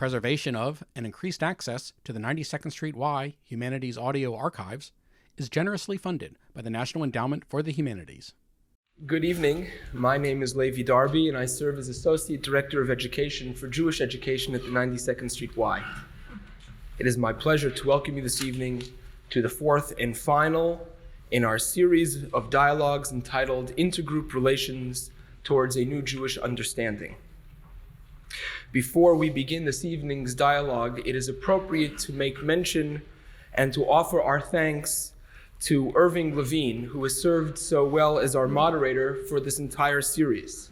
preservation of and increased access to the 92nd Street Y Humanities Audio Archives is generously funded by the National Endowment for the Humanities. Good evening. My name is Levi Darby, and I serve as Associate Director of Education for Jewish Education at the 92nd Street Y. It is my pleasure to welcome you this evening to the fourth and final in our series of dialogues entitled Intergroup Relations Towards a New Jewish Understanding. Before we begin this evening's dialogue, it is appropriate to make mention and to offer our thanks to Irving Levine, who has served so well as our moderator for this entire series.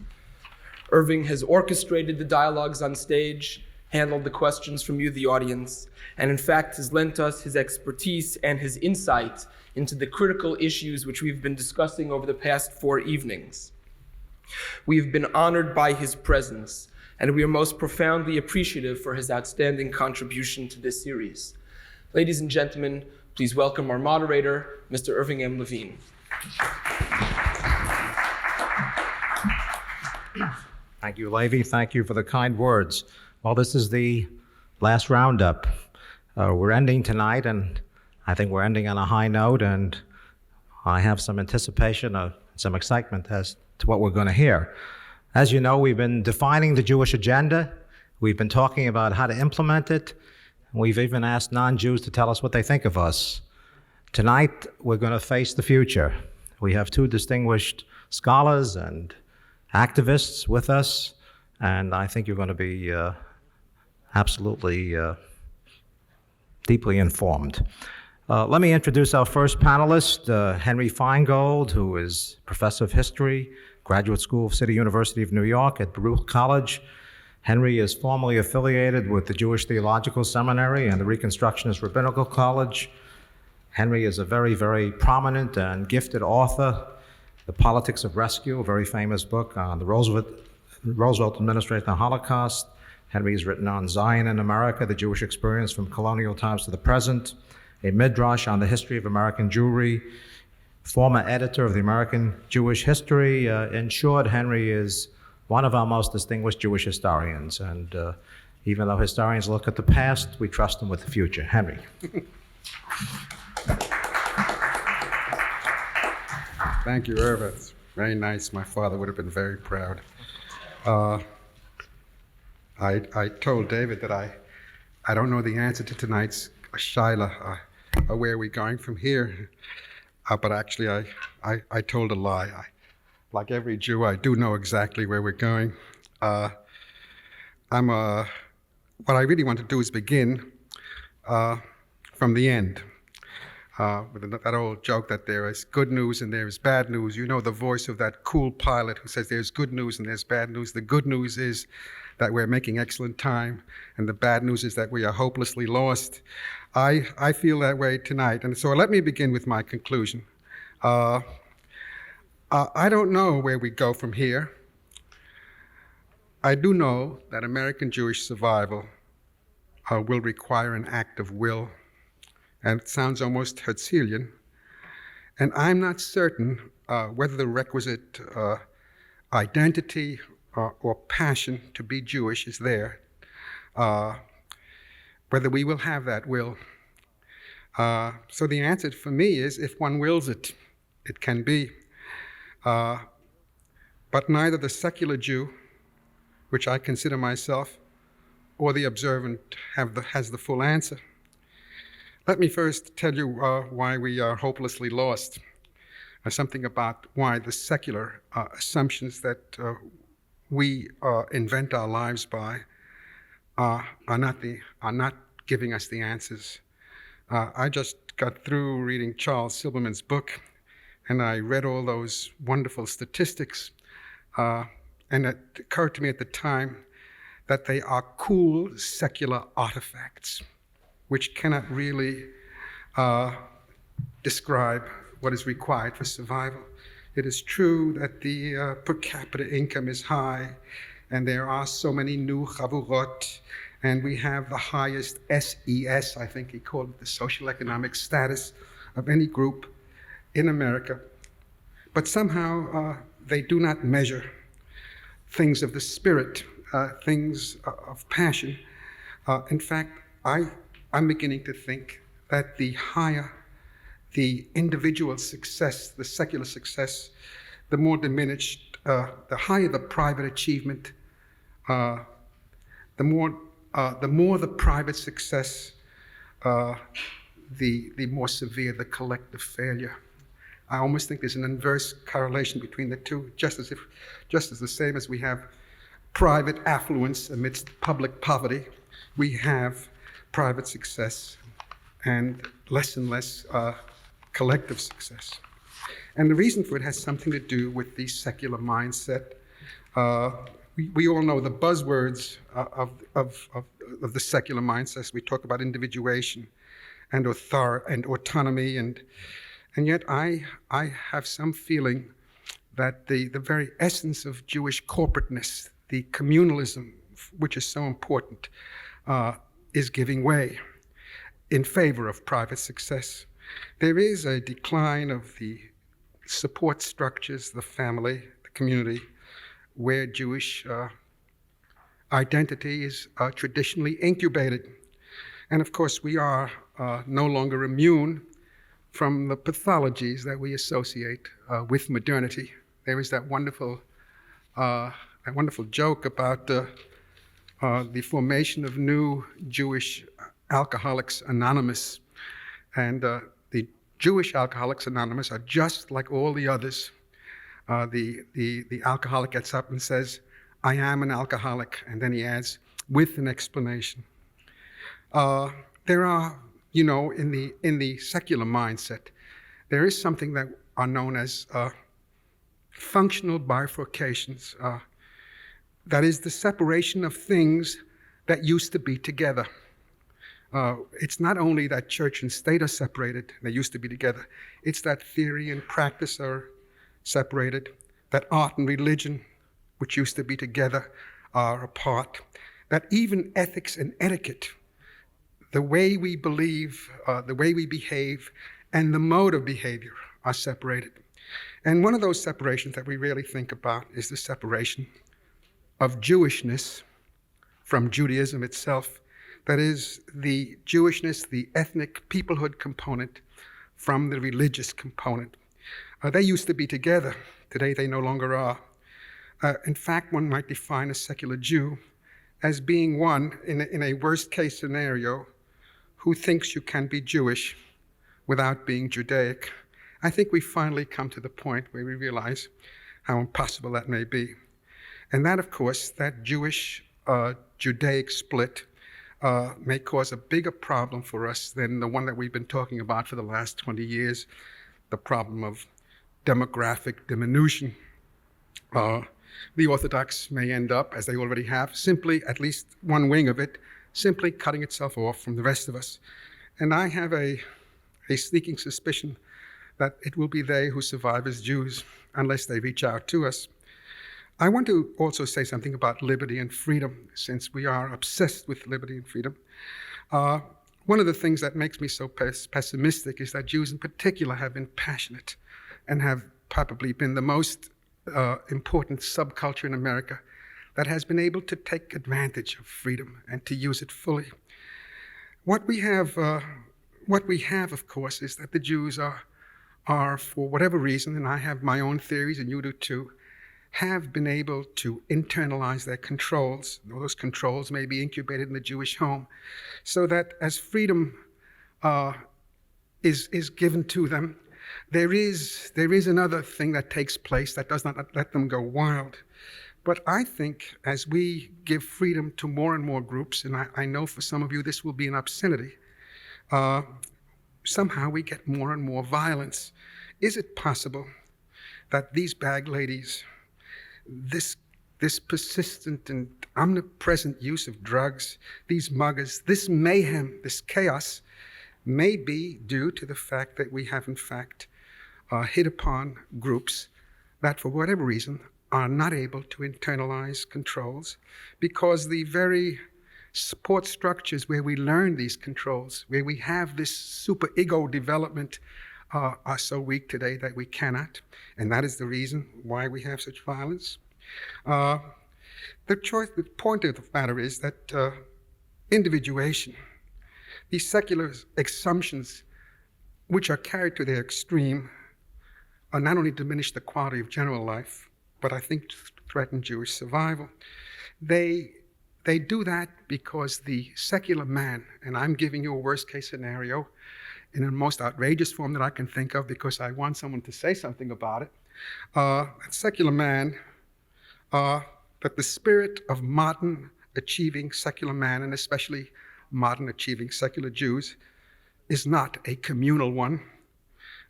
Irving has orchestrated the dialogues on stage, handled the questions from you, the audience, and in fact has lent us his expertise and his insight into the critical issues which we've been discussing over the past 4 evenings. We have been honored by his presence, and we are most profoundly appreciative for his outstanding contribution to this series. Ladies and gentlemen, please welcome our moderator, Mr. Irving M. Levine. Thank you, Levi. Thank you for the kind words. Well, this is the last roundup. We're ending tonight, and I think we're ending on a high note, and I have some anticipation of some excitement as to what we're going to hear. As you know, we've been defining the Jewish agenda. We've been talking about how to implement it. We've even asked non-Jews to tell us what they think of us. Tonight, we're going to face the future. We have 2 distinguished scholars and activists with us, and I think you're going to be absolutely deeply informed. Let me introduce our first panelist, Henry Feingold, who is professor of history, Graduate School of City University of New York at Baruch College. Henry is formerly affiliated with the Jewish Theological Seminary and the Reconstructionist Rabbinical College. Henry is a very, very prominent and gifted author. The Politics of Rescue, a very famous book on the Roosevelt administration and the Holocaust. Henry has written on Zion in America, the Jewish experience from colonial times to the present. A midrash on the history of American Jewry. Former editor of the American Jewish History. In short, Henry is one of our most distinguished Jewish historians. And even though historians look at the past, we trust them with the future. Henry. Thank you, Irv. It's very nice. My father would have been very proud. I told David that I don't know the answer to tonight's shaila, where are we going from here? But actually, I told a lie. Like every Jew, I do know exactly where we're going. What I really want to do is begin from the end. With that old joke that there is good news and there is bad news. You know the voice of that cool pilot who says there's good news and there's bad news. The good news is that we're making excellent time, and the bad news is that we are hopelessly lost. I feel that way tonight, and so let me begin with my conclusion. I don't know where we go from here. I do know that American Jewish survival will require an act of will, and it sounds almost Herzlian, and I'm not certain whether the requisite identity or passion to be Jewish is there, whether we will have that will. So the answer for me is, if one wills it, it can be. But neither the secular Jew, which I consider myself, or the observant has the full answer. Let me first tell you why we are hopelessly lost. Something about why the secular assumptions that we invent our lives by are not giving us the answers. I just got through reading Charles Silberman's book, and I read all those wonderful statistics, and it occurred to me at the time that they are cool secular artifacts, which cannot really describe what is required for survival. It is true that the per capita income is high, and there are so many new chavurot, and we have the highest SES, I think he called it, the social economic status of any group in America. But somehow they do not measure things of the spirit, things of passion, In fact, I'm beginning to think that the higher the individual success, the secular success, the more diminished, the higher the private achievement, the more the private success, the more severe the collective failure. I almost think there's an inverse correlation between the two, just as the same as we have private affluence amidst public poverty, we have private success and less collective success. And the reason for it has something to do with the secular mindset. We all know the buzzwords of the secular mindset. We talk about individuation and autonomy, and yet I have some feeling that the very essence of Jewish corporateness, the communalism, which is so important, is giving way in favor of private success. There is a decline of the support structures, the family, the community, where Jewish identity is traditionally incubated. And of course, we are no longer immune from the pathologies that we associate with modernity. There is that wonderful joke about the formation of new Jewish Alcoholics Anonymous. And the Jewish Alcoholics Anonymous are just like all the others. The alcoholic gets up and says, "I am an alcoholic," and then he adds, "with an explanation." There are, in the secular mindset, there is something that are known as functional bifurcations. That is the separation of things that used to be together. It's not only that church and state are separated, they used to be together. It's that theory and practice are separated, that art and religion, which used to be together, are apart, that even ethics and etiquette, the way we believe, the way we behave, and the mode of behavior are separated. And one of those separations that we rarely think about is the separation of Jewishness from Judaism itself. That is, the Jewishness, the ethnic peoplehood component from the religious component. They used to be together. Today they no longer are. In fact, one might define a secular Jew as being one, in a worst-case scenario, who thinks you can be Jewish without being Judaic. I think we finally come to the point where we realize how impossible that may be. And that, of course, that Jewish-Judaic split may cause a bigger problem for us than the one that we've been talking about for the last 20 years, the problem of demographic diminution. The Orthodox may end up, as they already have, simply, at least one wing of it, simply cutting itself off from the rest of us. And I have a sneaking suspicion that it will be they who survive as Jews unless they reach out to us. I want to also say something about liberty and freedom, since we are obsessed with liberty and freedom. One of the things that makes me so pessimistic is that Jews in particular have been passionate and have probably been the most important subculture in America that has been able to take advantage of freedom and to use it fully. What we have, of course, is that the Jews are, for whatever reason, and I have my own theories and you do too, have been able to internalize their controls. Those controls may be incubated in the Jewish home, so that as freedom is given to them, there is another thing that takes place that does not let them go wild. But I think as we give freedom to more and more groups, and I know for some of you this will be an obscenity, somehow we get more and more violence. Is it possible that these bag ladies, this persistent and omnipresent use of drugs, these muggers, this mayhem, this chaos, may be due to the fact that we have in fact hit upon groups that for whatever reason are not able to internalize controls, because the very support structures where we learn these controls, where we have this super ego development, are so weak today that we cannot, and that is the reason why we have such violence. The point of the matter is that individuation, these secular assumptions, which are carried to their extreme, not only diminish the quality of general life, but I think threaten Jewish survival. They do that because the secular man, and I'm giving you a worst case scenario in the most outrageous form that I can think of because I want someone to say something about it. That secular man, that the spirit of modern achieving secular man, and especially modern achieving secular Jews, is not a communal one.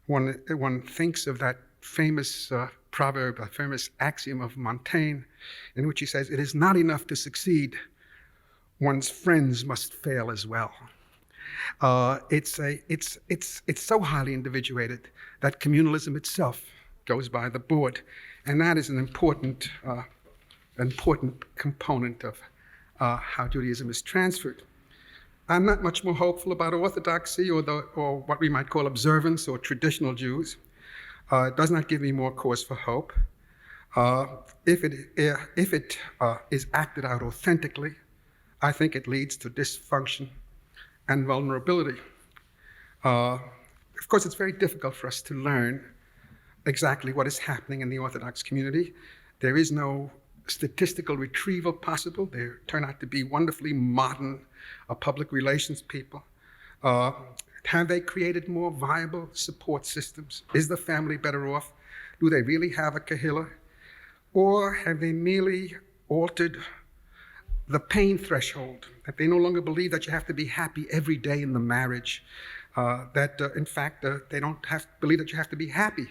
One thinks of that famous proverb, a famous axiom of Montaigne, in which he says, "It is not enough to succeed, one's friends must fail as well." It's so highly individuated that communalism itself goes by the board, and that is an important component of how Judaism is transferred. I'm not much more hopeful about orthodoxy or what we might call observance or traditional Jews. It does not give me more cause for hope. If it is acted out authentically, I think it leads to dysfunction and vulnerability. Of course, it's very difficult for us to learn exactly what is happening in the Orthodox community. There is no statistical retrieval possible. They turn out to be wonderfully modern public relations people. Have they created more viable support systems? Is the family better off? Do they really have a kahila? Or have they merely altered the pain threshold, that they no longer believe that you have to be happy every day in the marriage, in fact, they don't believe that you have to be happy.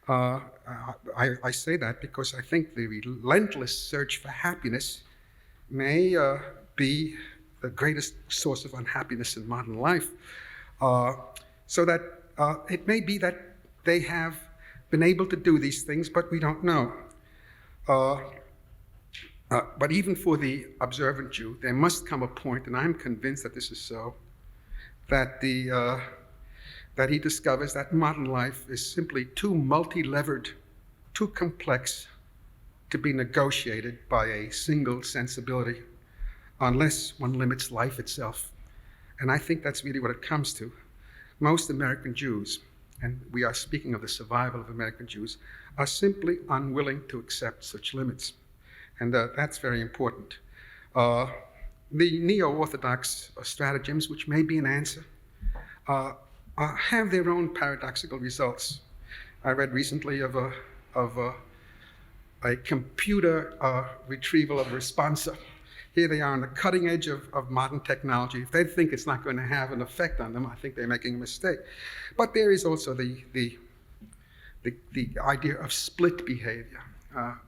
I say that because I think the relentless search for happiness may be the greatest source of unhappiness in modern life. So that it may be that they have been able to do these things, but we don't know. But even for the observant Jew, there must come a point, and I'm convinced that this is so, that he discovers that modern life is simply too multi-levered, too complex to be negotiated by a single sensibility, unless one limits life itself. And I think that's really what it comes to. Most American Jews, and we are speaking of the survival of American Jews, are simply unwilling to accept such limits. And that's very important. The neo-Orthodox stratagems, which may be an answer, have their own paradoxical results. I read recently of a computer retrieval of responsa. Here they are on the cutting edge of modern technology. If they think it's not going to have an effect on them, I think they're making a mistake. But there is also the idea of split behavior.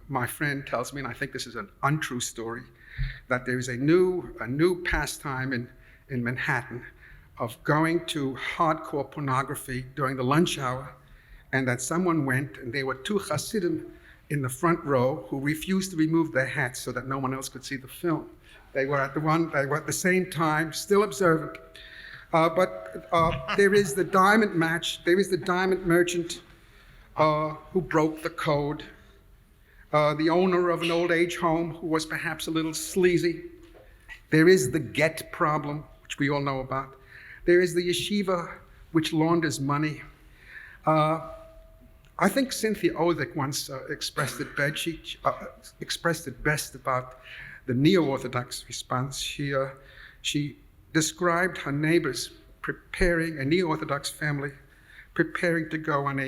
My friend tells me, and I think this is an untrue story, that there is a new pastime in Manhattan of going to hardcore pornography during the lunch hour, and that someone went, and there were two Hasidim in the front row who refused to remove their hats so that no one else could see the film. They were at the same time, still observant. But there is the diamond merchant who broke the code, the owner of an old age home who was perhaps a little sleazy. There is the get problem, which we all know about. There is the yeshiva, which launders money. I think Cynthia Ozick once expressed it best about the neo-Orthodox response. She described her neighbors preparing, a neo-Orthodox family, preparing to go on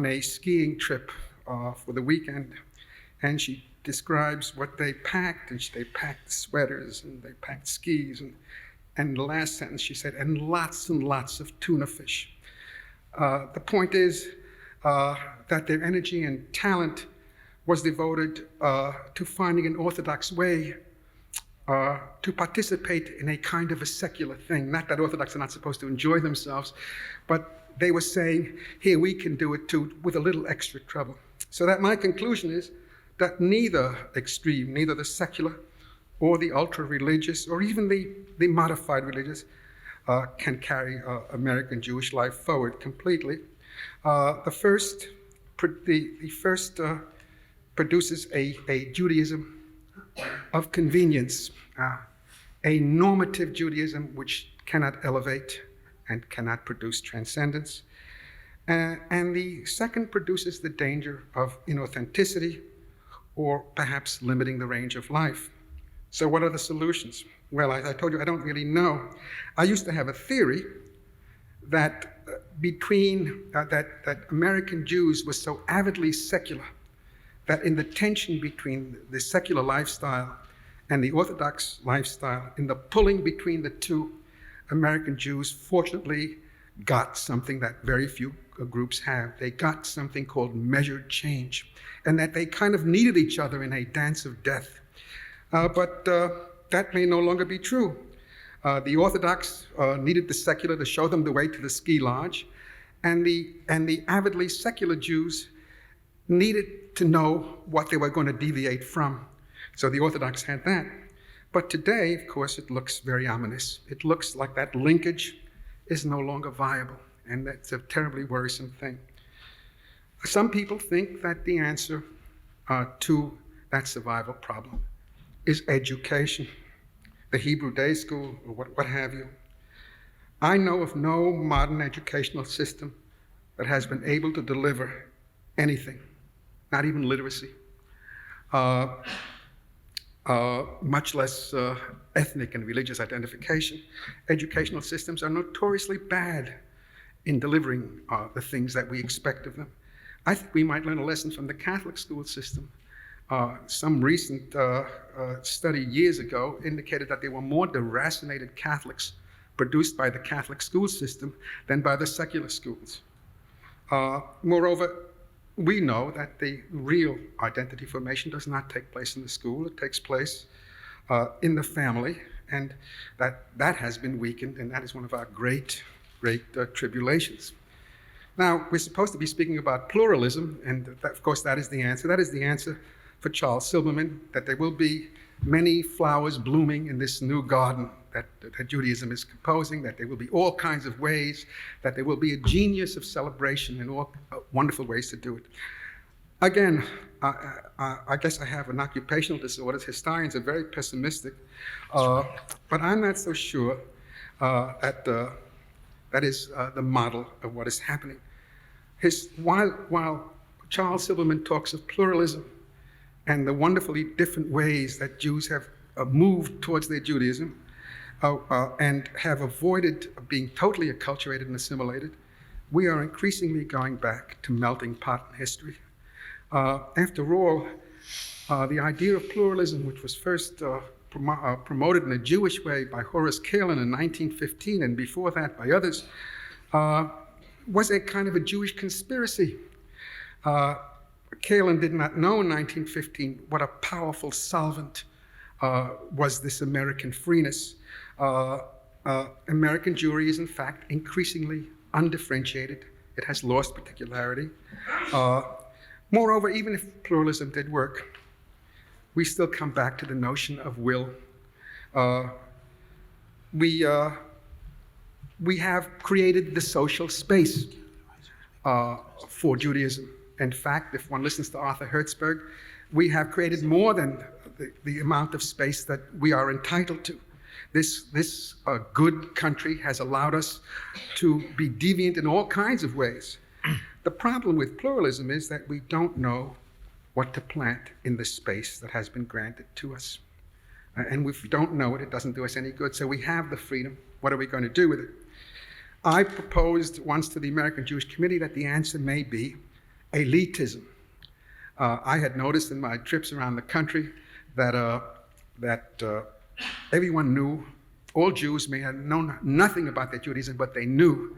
a skiing trip for the weekend. And she describes what they packed, and they packed sweaters, and they packed skis, and the last sentence she said, and lots of tuna fish. The point is that their energy and talent was devoted to finding an orthodox way to participate in a kind of a secular thing. Not that Orthodox are not supposed to enjoy themselves, but they were saying, here, we can do it too, with a little extra trouble. So that my conclusion is that neither extreme, neither the secular or the ultra-religious, or even the modified religious, can carry American Jewish life forward completely. The first produces a Judaism of convenience. a normative Judaism which cannot elevate and cannot produce transcendence. And the second produces the danger of inauthenticity or perhaps limiting the range of life. So what are the solutions? Well, I told you I don't really know. I used to have a theory that that American Jews were so avidly secular that in the tension between the secular lifestyle and the Orthodox lifestyle, in the pulling between the two, American Jews fortunately got something that very few groups have. They got something called measured change, and that they kind of needed each other in a dance of death. But that may no longer be true. The Orthodox needed the secular to show them the way to the ski lodge, and the avidly secular Jews needed to know what they were going to deviate from. So the Orthodox had that. But today, of course, it looks very ominous. It looks like that linkage is no longer viable, and that's a terribly worrisome thing. Some people think that the answer to that survival problem is education, the Hebrew day school, or what have you. I know of no modern educational system that has been able to deliver anything, not even literacy, much less ethnic and religious identification. Educational systems are notoriously bad in delivering the things that we expect of them. I think we might learn a lesson from the Catholic school system. Some recent study years ago indicated that there were more deracinated Catholics produced by the Catholic school system than by the secular schools. Moreover, we know that the real identity formation does not take place in the school. It takes place in the family, and that has been weakened, and that is one of our great tribulations. Now, we're supposed to be speaking about pluralism, and of course that is the answer. That is the answer for Charles Silberman, that there will be many flowers blooming in this new garden that Judaism is composing, that there will be all kinds of ways, that there will be a genius of celebration and all wonderful ways to do it. Again, I guess I have an occupational disorder. Historians are very pessimistic, but I'm not so sure that is the model of what is happening. While Charles Silberman talks of pluralism and the wonderfully different ways that Jews have moved towards their Judaism and have avoided being totally acculturated and assimilated, we are increasingly going back to melting pot in history. After all, the idea of pluralism, which was first promoted in a Jewish way by Horace Kalin in 1915, and before that by others, was a kind of a Jewish conspiracy. Kalin did not know in 1915 what a powerful solvent was this American freeness. American Jewry is in fact increasingly undifferentiated. It has lost particularity. Moreover, even if pluralism did work, we still come back to the notion of will. We have created the social space for Judaism. In fact, if one listens to Arthur Hertzberg, we have created more than the amount of space that we are entitled to. This good country has allowed us to be deviant in all kinds of ways. The problem with pluralism is that we don't know what to plant in the space that has been granted to us. And if we don't know it, it doesn't do us any good. So we have the freedom. What are we going to do with it? I proposed once to the American Jewish Committee that the answer may be elitism. I had noticed in my trips around the country that everyone knew, all Jews may have known nothing about their Judaism, but they knew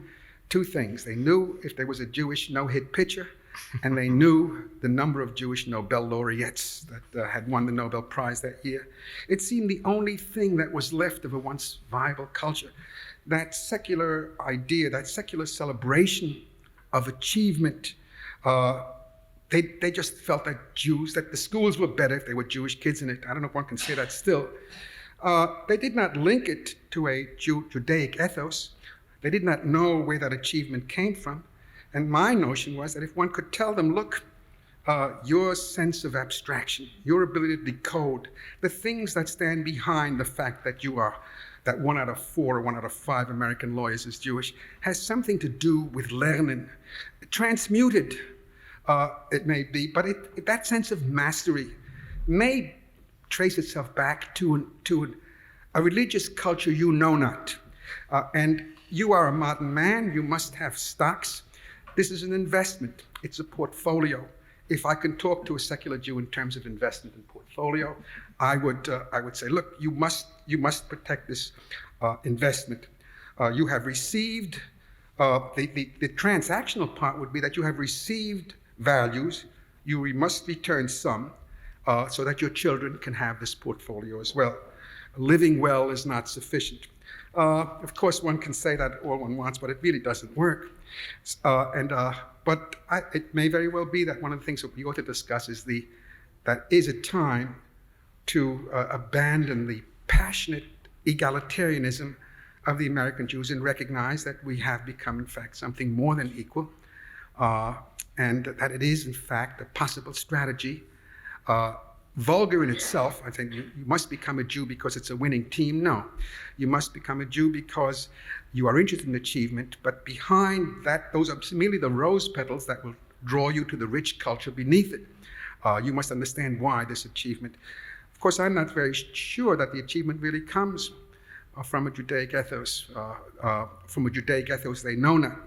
two things. They knew if there was a Jewish no-hit pitcher, and they knew the number of Jewish Nobel laureates that had won the Nobel Prize that year. It seemed the only thing that was left of a once viable culture. That secular idea, that secular celebration of achievement, they just felt that Jews, that the schools were better if there were Jewish kids in it. I don't know if one can say that still. They did not link it to a Judaic ethos. They did not know where that achievement came from. And my notion was that if one could tell them, look, your sense of abstraction, your ability to decode the things that stand behind the fact that that 1 out of 4 or 1 out of 5 American lawyers is Jewish, has something to do with lernen. Transmuted, it may be, but that sense of mastery may trace itself back to a religious culture you know not. And you are a modern man, you must have stocks. This is an investment, it's a portfolio. If I can talk to a secular Jew in terms of investment and portfolio, I would say, look, you must protect this investment. You have received, the transactional part would be that you have received values, you must return some so that your children can have this portfolio as well. Living well is not sufficient. Of course, one can say that all one wants, but it really doesn't work. But it may very well be that one of the things that we ought to discuss is that is a time to abandon the passionate egalitarianism of the American Jews and recognize that we have become, in fact, something more than equal, and that it is, in fact, a possible strategy. Vulgar in itself, I think you must become a Jew because it's a winning team. No, you must become a Jew because you are interested in achievement, but behind that, those are merely the rose petals that will draw you to the rich culture beneath it. You must understand why this achievement. Of course, I'm not very sure that the achievement really comes from a Judaic ethos, they know not.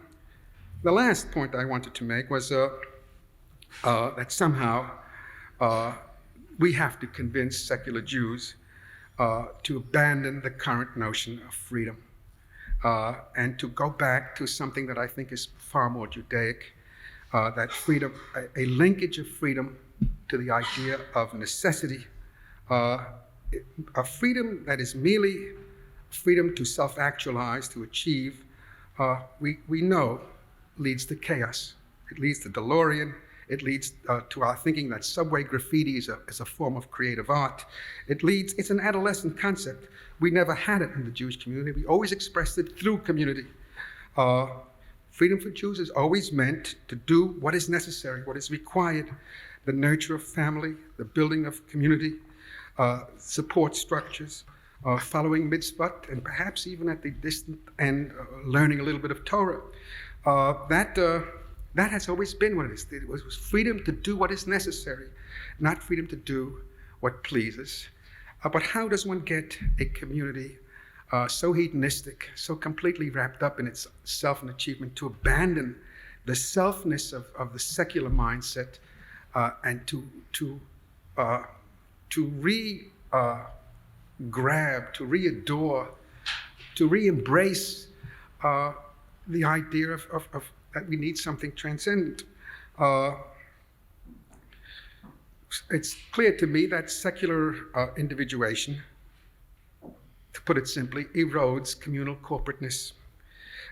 The last point I wanted to make was that somehow we have to convince secular Jews to abandon the current notion of freedom and to go back to something that I think is far more Judaic, that freedom, a linkage of freedom to the idea of necessity, a freedom that is merely freedom to self-actualize, to achieve, we know leads to chaos. It leads to DeLorean. It leads to our thinking that subway graffiti is a form of creative art. It's an adolescent concept. We never had it in the Jewish community. We always expressed it through community. Freedom for Jews is always meant to do what is necessary, what is required, the nurture of family, the building of community, support structures, following mitzvot, and perhaps even at the distant end, learning a little bit of Torah. That has always been what it is. It was freedom to do what is necessary, not freedom to do what pleases. But how does one get a community so hedonistic, so completely wrapped up in its self and achievement, to abandon the selfness of the secular mindset and to grab, to re-adore, to re-embrace the idea of that we need something transcendent. It's clear to me that secular individuation, to put it simply, erodes communal corporateness.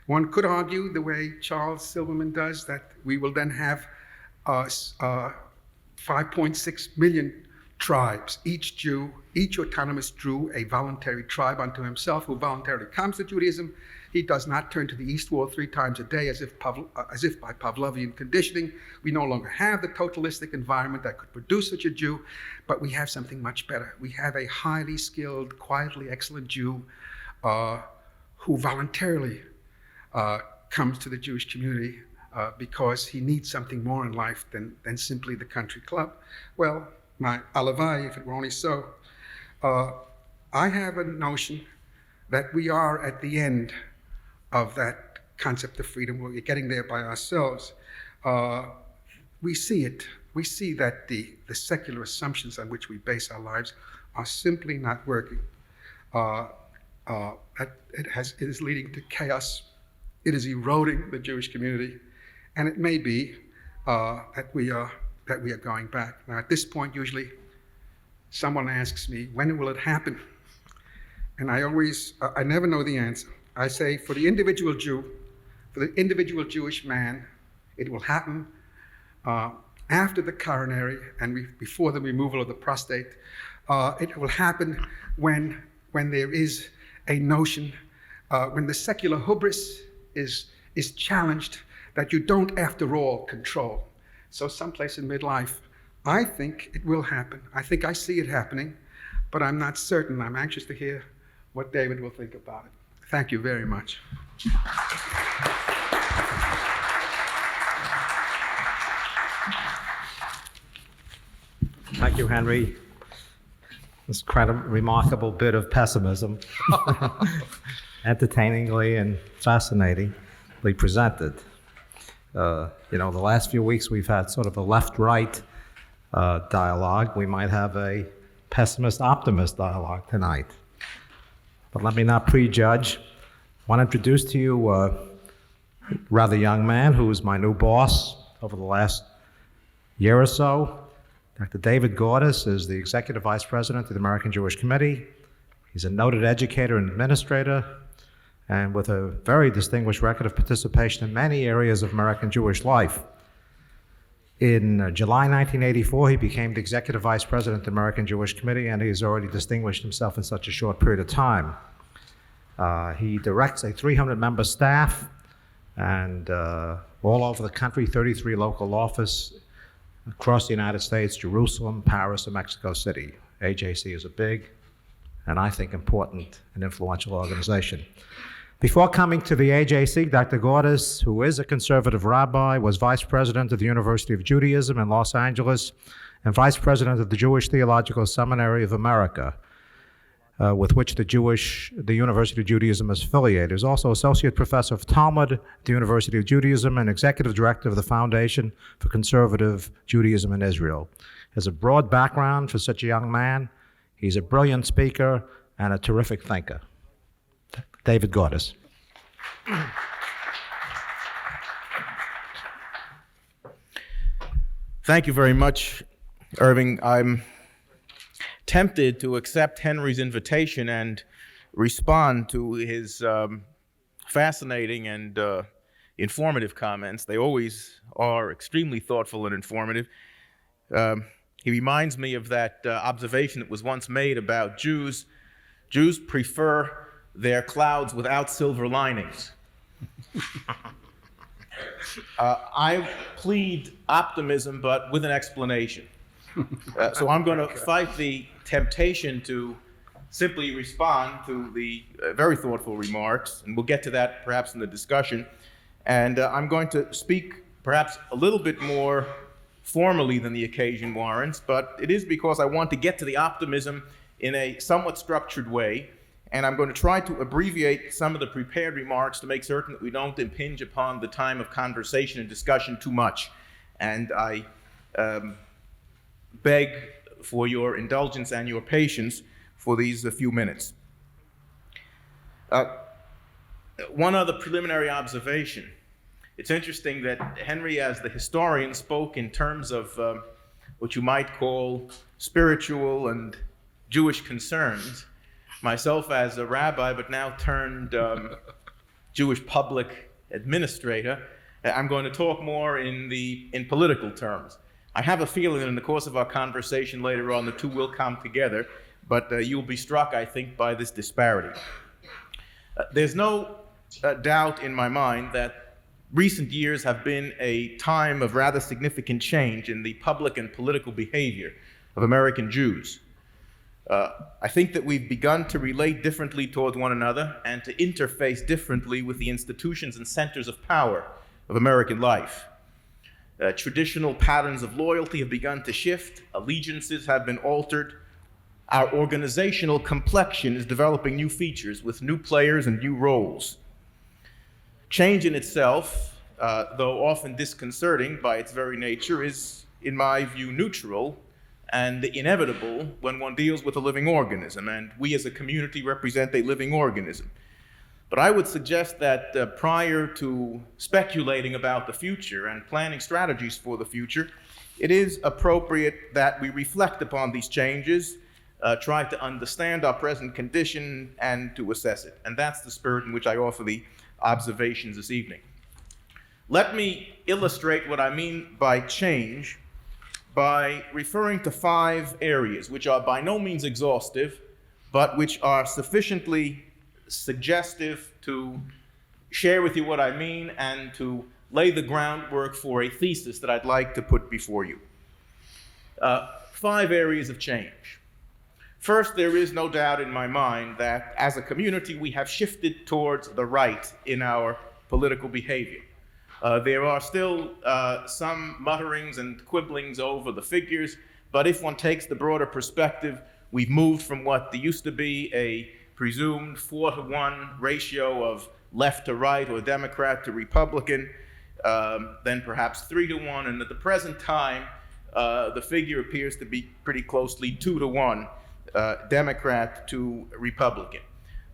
One could argue, the way Charles Silverman does, that we will then have 5.6 million tribes, each autonomous Jew, a voluntary tribe unto himself, who voluntarily comes to Judaism. He does not turn to the east wall 3 times a day as if by Pavlovian conditioning. We no longer have the totalistic environment that could produce such a Jew, but we have something much better. We have a highly skilled, quietly excellent Jew who voluntarily comes to the Jewish community because he needs something more in life than simply the country club. Well, my alavai, if it were only so. I have a notion that we are at the end of that concept of freedom. We're getting there by ourselves. We see it. We see that the secular assumptions on which we base our lives are simply not working. It is leading to chaos. It is eroding the Jewish community, and it may be that we are going back. Now, at this point, usually, someone asks me, when will it happen? And I never know the answer. I say, for the individual Jew, for the individual Jewish man, it will happen after the coronary and before the removal of the prostate. It will happen when there is a notion, when the secular hubris is challenged, that you don't, after all, control. So someplace in midlife, I think it will happen. I think I see it happening, but I'm not certain. I'm anxious to hear what David will think about it. Thank you very much. Thank you, Henry. It's quite a remarkable bit of pessimism, entertainingly and fascinatingly presented. The last few weeks we've had sort of a left-right dialogue. We might have a pessimist-optimist dialogue tonight. But let me not prejudge. I want to introduce to you a rather young man who is my new boss over the last year or so. Dr. David Gordis is the Executive Vice President of the American Jewish Committee. He's a noted educator and administrator, and with a very distinguished record of participation in many areas of American Jewish life. In July 1984, he became the Executive Vice President of the American Jewish Committee, and he has already distinguished himself in such a short period of time. He directs a 300-member staff, and all over the country, 33 local offices across the United States, Jerusalem, Paris, and Mexico City. AJC is a big, and I think important and influential organization. Before coming to the AJC, Dr. Gordis, who is a conservative rabbi, was vice president of the University of Judaism in Los Angeles and vice president of the Jewish Theological Seminary of America, with which the University of Judaism is affiliated. He is also associate professor of Talmud at the University of Judaism and executive director of the Foundation for Conservative Judaism in Israel. He has a broad background for such a young man. He's a brilliant speaker and a terrific thinker. David Gordis. Thank you very much, Irving. I'm tempted to accept Henry's invitation and respond to his fascinating and informative comments. They always are extremely thoughtful and informative. He reminds me of that observation that was once made about Jews. Jews prefer their clouds without silver linings. I plead optimism, but with an explanation. So I'm going to fight the temptation to simply respond to the very thoughtful remarks, and we'll get to that perhaps in the discussion. And I'm going to speak perhaps a little bit more formally than the occasion warrants, but it is because I want to get to the optimism in a somewhat structured way, and I'm going to try to abbreviate some of the prepared remarks to make certain that we don't impinge upon the time of conversation and discussion too much. And I beg for your indulgence and your patience for these few minutes. One other preliminary observation. It's interesting that Henry, as the historian, spoke in terms of what you might call spiritual and Jewish concerns. Myself as a rabbi, but now turned Jewish public administrator, I'm going to talk more in political terms. I have a feeling that in the course of our conversation later on, the two will come together, but you'll be struck, I think, by this disparity. There's no doubt in my mind that recent years have been a time of rather significant change in the public and political behavior of American Jews. I think that we've begun to relate differently toward one another and to interface differently with the institutions and centers of power of American life. Traditional patterns of loyalty have begun to shift, allegiances have been altered, our organizational complexion is developing new features with new players and new roles. Change in itself, though often disconcerting by its very nature, is, in my view, neutral and inevitable when one deals with a living organism, and we as a community represent a living organism. But I would suggest that prior to speculating about the future and planning strategies for the future, it is appropriate that we reflect upon these changes, try to understand our present condition, and to assess it. And that's the spirit in which I offer the observations this evening. Let me illustrate what I mean by change by referring to 5 areas, which are by no means exhaustive, but which are sufficiently suggestive to share with you what I mean and to lay the groundwork for a thesis that I'd like to put before you. 5 areas of change. First, there is no doubt in my mind that as a community we have shifted towards the right in our political behavior. There are still some mutterings and quibblings over the figures, but if one takes the broader perspective, we've moved from what used to be a presumed 4-to-1 ratio of left to right or Democrat to Republican, then perhaps 3-to-1, and at the present time, the figure appears to be pretty closely 2-to-1, Democrat to Republican.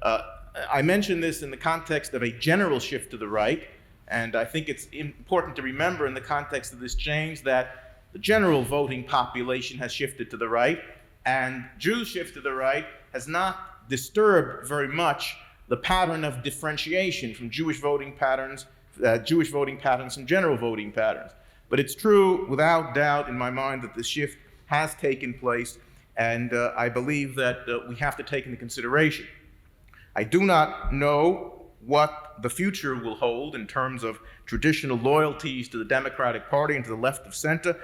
I mention this in the context of a general shift to the right, and I think it's important to remember in the context of this change that the general voting population has shifted to the right, and Jews' shift to the right has not disturbed very much the pattern of differentiation from Jewish voting patterns from general voting patterns. But it's true, without doubt in my mind, that this shift has taken place, and I believe that we have to take into consideration. I do not know what the future will hold in terms of traditional loyalties to the Democratic Party and to the left of center,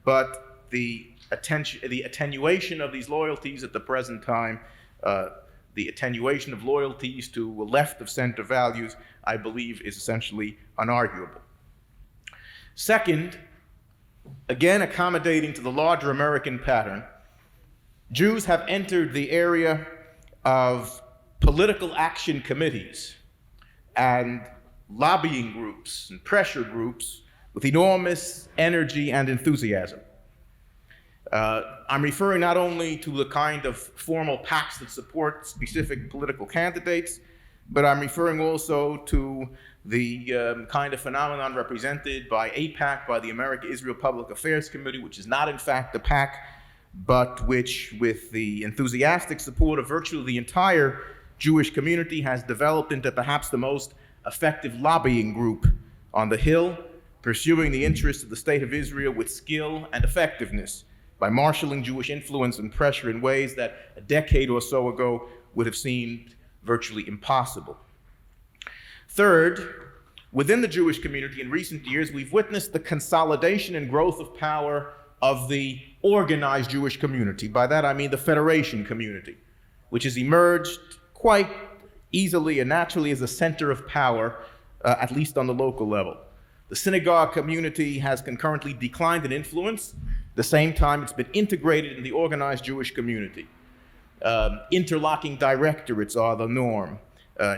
but the attenuation of these loyalties at the present time, the attenuation of loyalties to left of center values, I believe is essentially unarguable. Second, again accommodating to the larger American pattern, Jews have entered the area of political action committees and lobbying groups and pressure groups with enormous energy and enthusiasm. I'm referring not only to the kind of formal PACs that support specific political candidates, but I'm referring also to the kind of phenomenon represented by AIPAC, by the American Israel Public Affairs Committee, which is not in fact a PAC, but which, with the enthusiastic support of virtually the entire Jewish community, has developed into perhaps the most effective lobbying group on the Hill, pursuing the interests of the State of Israel with skill and effectiveness by marshaling Jewish influence and pressure in ways that a decade or so ago would have seemed virtually impossible. Third, within the Jewish community in recent years, we've witnessed the consolidation and growth of power of the organized Jewish community. By that I mean the Federation community, which has emerged quite easily and naturally as a center of power, at least on the local level. The synagogue community has concurrently declined in influence. At the same time, it's been integrated in the organized Jewish community. Interlocking directorates are the norm.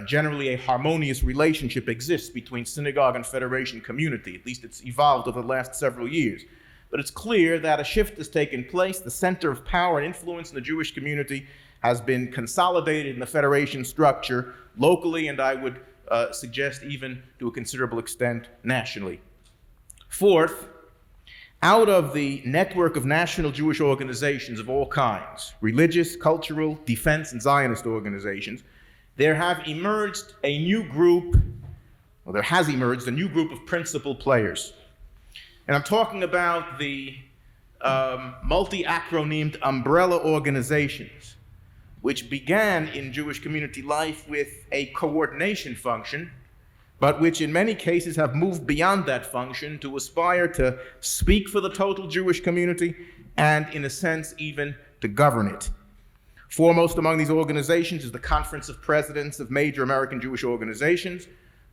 Generally, a harmonious relationship exists between synagogue and Federation community. At least it's evolved over the last several years. But it's clear that a shift has taken place. The center of power and influence in the Jewish community has been consolidated in the Federation structure locally, and I would suggest even to a considerable extent nationally. Fourth, out of the network of national Jewish organizations of all kinds, religious, cultural, defense, and Zionist organizations, there has emerged a new group of principal players. And I'm talking about the multi-acronymed umbrella organizations, which began in Jewish community life with a coordination function, but which in many cases have moved beyond that function to aspire to speak for the total Jewish community and, in a sense, even to govern it. Foremost among these organizations is the Conference of Presidents of major American Jewish organizations,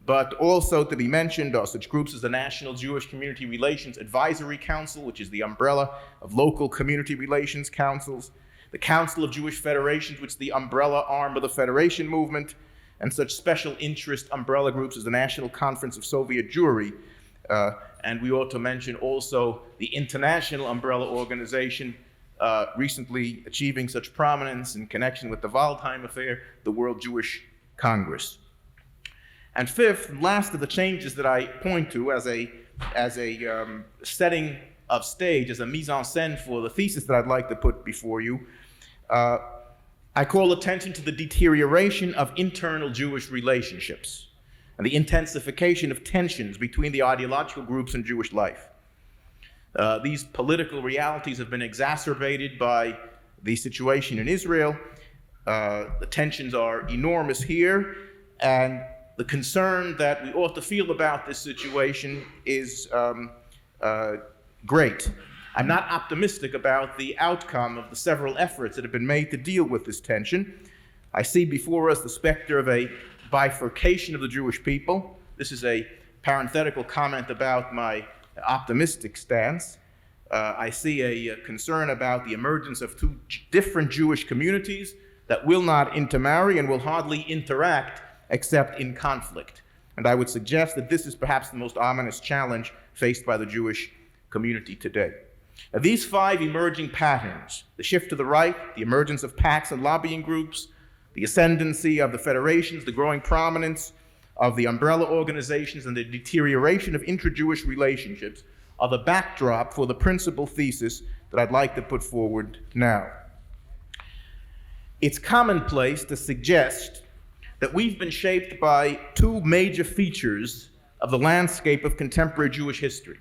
but also to be mentioned are such groups as the National Jewish Community Relations Advisory Council, which is the umbrella of local community relations councils, the Council of Jewish Federations, which is the umbrella arm of the Federation movement, and such special interest umbrella groups as the National Conference of Soviet Jewry. And we ought to mention also the international umbrella organization recently achieving such prominence in connection with the Waldheim affair, the World Jewish Congress. And fifth, and last of the changes that I point to as a setting of stage, as a mise en scène for the thesis that I'd like to put before you, I call attention to the deterioration of internal Jewish relationships and the intensification of tensions between the ideological groups in Jewish life. These political realities have been exacerbated by the situation in Israel. The tensions are enormous here, and the concern that we ought to feel about this situation is great. I'm not optimistic about the outcome of the several efforts that have been made to deal with this tension. I see before us the specter of a bifurcation of the Jewish people. This is a parenthetical comment about my optimistic stance. I see a concern about the emergence of two different Jewish communities that will not intermarry and will hardly interact except in conflict. And I would suggest that this is perhaps the most ominous challenge faced by the Jewish community today. Now, these five emerging patterns, the shift to the right, the emergence of PACs and lobbying groups, the ascendancy of the federations, the growing prominence of the umbrella organizations, and the deterioration of intra-Jewish relationships are the backdrop for the principal thesis that I'd like to put forward now. It's commonplace to suggest that we've been shaped by two major features of the landscape of contemporary Jewish history: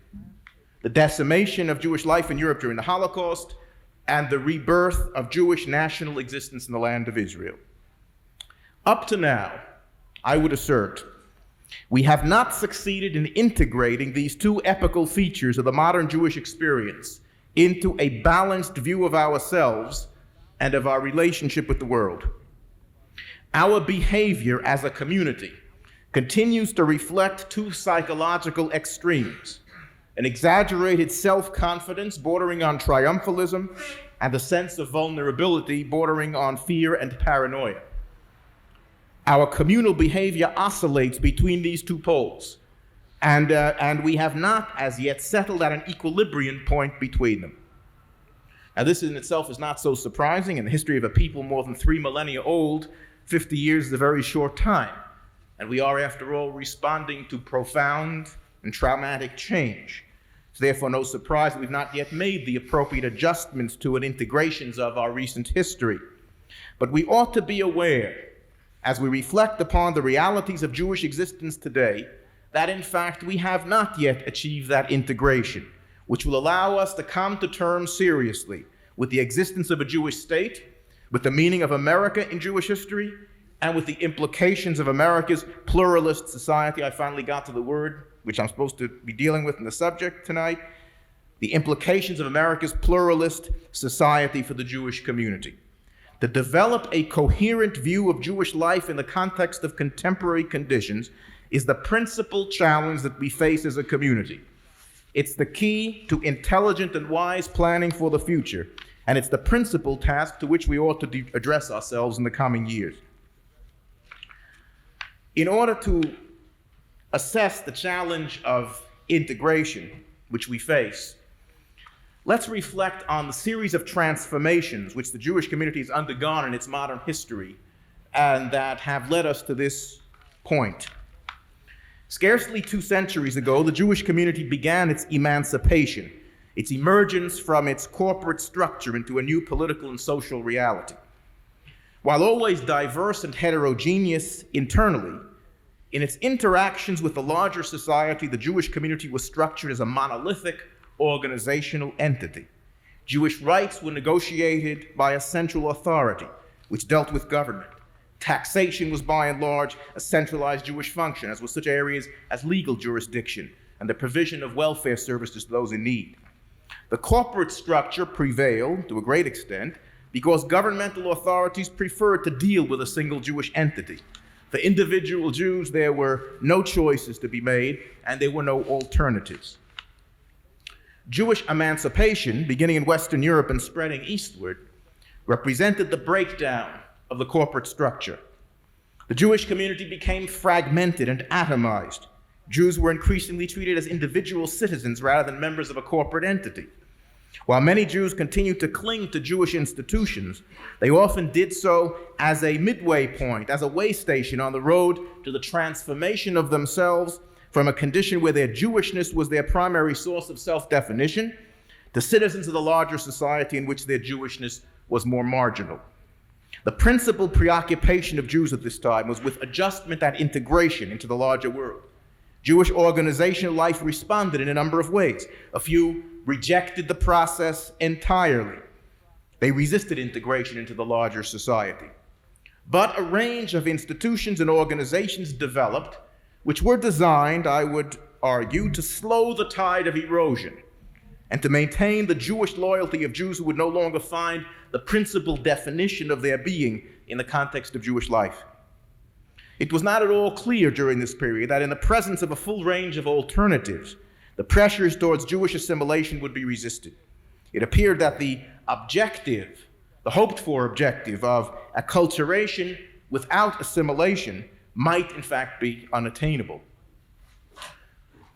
the decimation of Jewish life in Europe during the Holocaust and the rebirth of Jewish national existence in the land of Israel. Up to now, I would assert, we have not succeeded in integrating these two epochal features of the modern Jewish experience into a balanced view of ourselves and of our relationship with the world. Our behavior as a community continues to reflect two psychological extremes: an exaggerated self-confidence bordering on triumphalism and a sense of vulnerability bordering on fear and paranoia. Our communal behavior oscillates between these two poles, and we have not as yet settled at an equilibrium point between them. Now, this in itself is not so surprising. In the history of a people more than 3 millennia old, 50 years is a very short time, and we are, after all, responding to profound and traumatic change. It's therefore no surprise that we've not yet made the appropriate adjustments to and integrations of our recent history. But we ought to be aware, as we reflect upon the realities of Jewish existence today, that in fact we have not yet achieved that integration, which will allow us to come to terms seriously with the existence of a Jewish state, with the meaning of America in Jewish history, and with the implications of America's pluralist society. I finally got to the word which I'm supposed to be dealing with in the subject tonight, the implications of America's pluralist society for the Jewish community. To develop a coherent view of Jewish life in the context of contemporary conditions is the principal challenge that we face as a community. It's the key to intelligent and wise planning for the future, and it's the principal task to which we ought to address ourselves in the coming years. In order to assess the challenge of integration which we face, let's reflect on the series of transformations which the Jewish community has undergone in its modern history and that have led us to this point. Scarcely 2 centuries ago, the Jewish community began its emancipation, its emergence from its corporate structure into a new political and social reality. While always diverse and heterogeneous internally, in its interactions with the larger society, the Jewish community was structured as a monolithic organizational entity. Jewish rights were negotiated by a central authority, which dealt with government. Taxation was by and large a centralized Jewish function, as were such areas as legal jurisdiction and the provision of welfare services to those in need. The corporate structure prevailed to a great extent because governmental authorities preferred to deal with a single Jewish entity. For individual Jews, there were no choices to be made, and there were no alternatives. Jewish emancipation, beginning in Western Europe and spreading eastward, represented the breakdown of the corporate structure. The Jewish community became fragmented and atomized. Jews were increasingly treated as individual citizens rather than members of a corporate entity. While many Jews continued to cling to Jewish institutions, they often did so as a midway point, as a way station on the road to the transformation of themselves from a condition where their Jewishness was their primary source of self-definition to citizens of the larger society in which their Jewishness was more marginal. The principal preoccupation of Jews at this time was with adjustment and integration into the larger world. Jewish organizational life responded in a number of ways. A few rejected the process entirely. They resisted integration into the larger society. but a range of institutions and organizations developed which were designed, I would argue, to slow the tide of erosion and to maintain the Jewish loyalty of Jews who would no longer find the principal definition of their being in the context of Jewish life. It was not at all clear during this period that in the presence of a full range of alternatives, the pressures towards Jewish assimilation would be resisted. It appeared that the objective, the hoped-for objective of acculturation without assimilation might in fact be unattainable.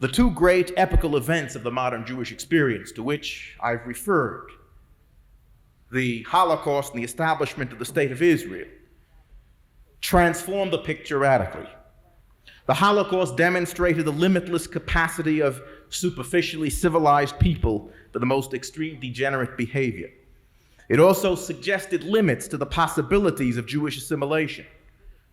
The two great epical events of the modern Jewish experience to which I've referred, the Holocaust and the establishment of the State of Israel, transformed the picture radically. The Holocaust demonstrated the limitless capacity of superficially civilized people for the most extreme degenerate behavior. It also suggested limits to the possibilities of Jewish assimilation.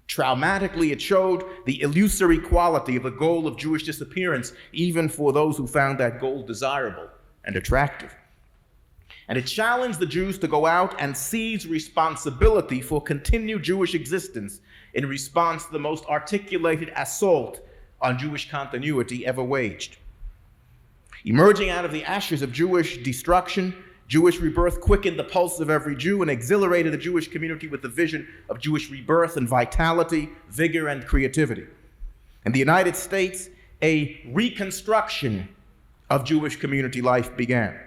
Traumatically, it showed the illusory quality of the goal of Jewish disappearance, even for those who found that goal desirable and attractive. And it challenged the Jews to go out and seize responsibility for continued Jewish existence in response to the most articulated assault on Jewish continuity ever waged. Emerging out of the ashes of Jewish destruction, Jewish rebirth quickened the pulse of every Jew and exhilarated the Jewish community with the vision of Jewish rebirth and vitality, vigor, and creativity. In the United States, a reconstruction of Jewish community life began.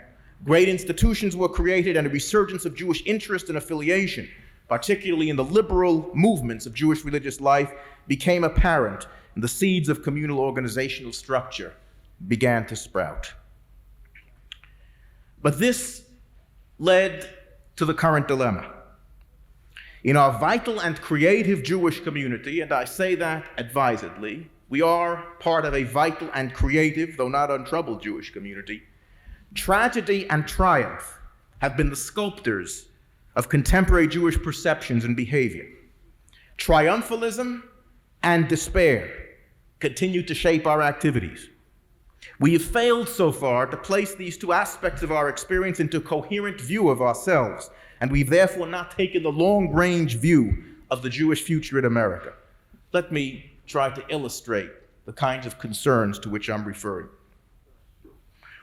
Great institutions were created and a resurgence of Jewish interest and affiliation, particularly in the liberal movements of Jewish religious life, became apparent, and the seeds of communal organizational structure began to sprout. But this led to the current dilemma. In our vital and creative Jewish community, and I say that advisedly, we are part of a vital and creative, though not untroubled, Jewish community. Tragedy and triumph have been the sculptors of contemporary Jewish perceptions and behavior. Triumphalism and despair continue to shape our activities. We have failed so far to place these two aspects of our experience into a coherent view of ourselves, and we've therefore not taken the long-range view of the Jewish future in America. Let me try to illustrate the kinds of concerns to which I'm referring.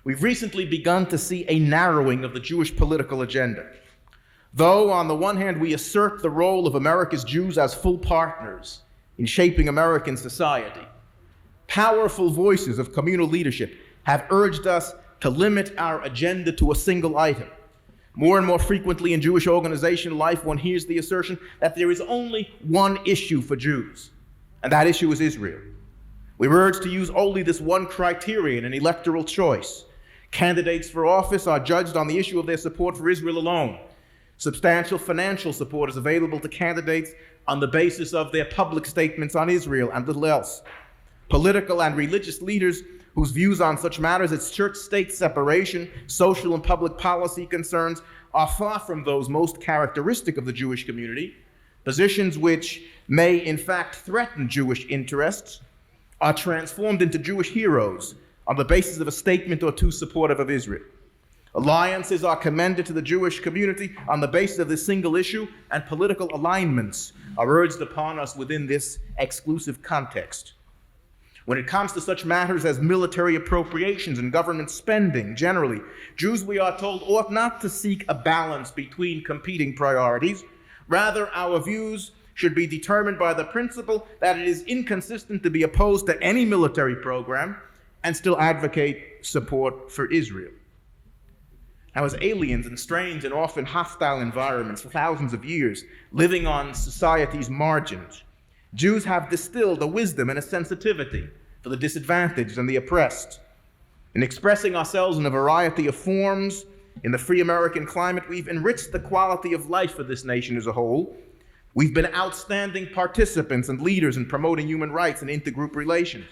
We've recently begun to see a narrowing of the Jewish political agenda. Though, on the one hand, we assert the role of America's Jews as full partners in shaping American society, powerful voices of communal leadership have urged us to limit our agenda to a single item. More and more frequently in Jewish organizational life, one hears the assertion that there is only one issue for Jews, and that issue is Israel. We're urged to use only this one criterion in electoral choice. Candidates for office are judged on the issue of their support for Israel alone. Substantial financial support is available to candidates on the basis of their public statements on Israel and little else. Political and religious leaders whose views on such matters as church-state separation, social and public policy concerns are far from those most characteristic of the Jewish community. Positions which may in fact threaten Jewish interests are transformed into Jewish heroes on the basis of a statement or two supportive of Israel. Alliances are commended to the Jewish community on the basis of this single issue, and political alignments are urged upon us within this exclusive context. When it comes to such matters as military appropriations and government spending generally, Jews, we are told, ought not to seek a balance between competing priorities. Rather, our views should be determined by the principle that it is inconsistent to be opposed to any military program and still advocate support for Israel. Now, as aliens in strange and often hostile environments for thousands of years, living on society's margins, Jews have distilled a wisdom and a sensitivity for the disadvantaged and the oppressed. In expressing ourselves in a variety of forms, in the free American climate, we've enriched the quality of life for this nation as a whole. We've been outstanding participants and leaders in promoting human rights and intergroup relations.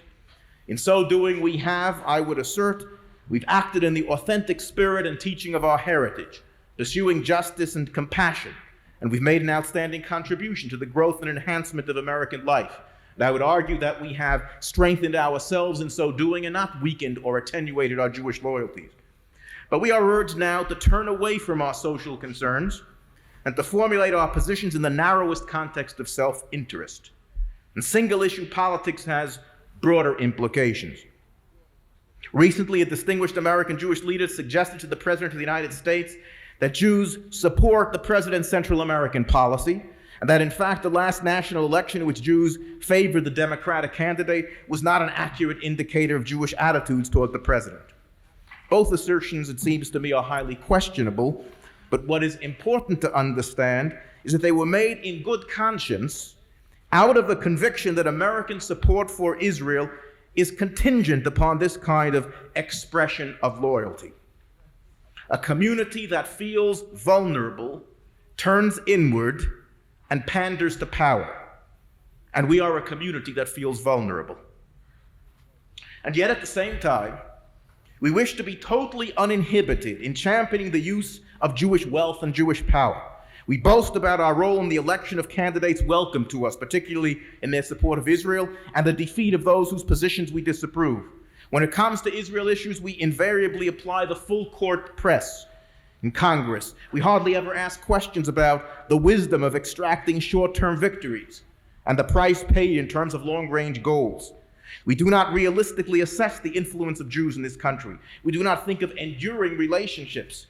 In so doing, we have, I would assert, we've acted in the authentic spirit and teaching of our heritage, pursuing justice and compassion, and we've made an outstanding contribution to the growth and enhancement of American life. And I would argue that we have strengthened ourselves in so doing and not weakened or attenuated our Jewish loyalties. But we are urged now to turn away from our social concerns, and to formulate our positions in the narrowest context of self-interest. And single-issue politics has broader implications. Recently, a distinguished American Jewish leader suggested to the President of the United States that Jews support the President's Central American policy, and that in fact the last national election in which Jews favored the Democratic candidate was not an accurate indicator of Jewish attitudes toward the President. Both assertions, it seems to me, are highly questionable, but what is important to understand is that they were made in good conscience out of the conviction that American support for Israel is contingent upon this kind of expression of loyalty. A community that feels vulnerable turns inward and panders to power. And we are a community that feels vulnerable. And yet at the same time, we wish to be totally uninhibited in championing the use of Jewish wealth and Jewish power. We boast about our role in the election of candidates welcome to us, particularly in their support of Israel, and the defeat of those whose positions we disapprove. When it comes to Israel issues, we invariably apply the full court press in Congress. We hardly ever ask questions about the wisdom of extracting short-term victories and the price paid in terms of long-range goals. We do not realistically assess the influence of Jews in this country. We do not think of enduring relationships,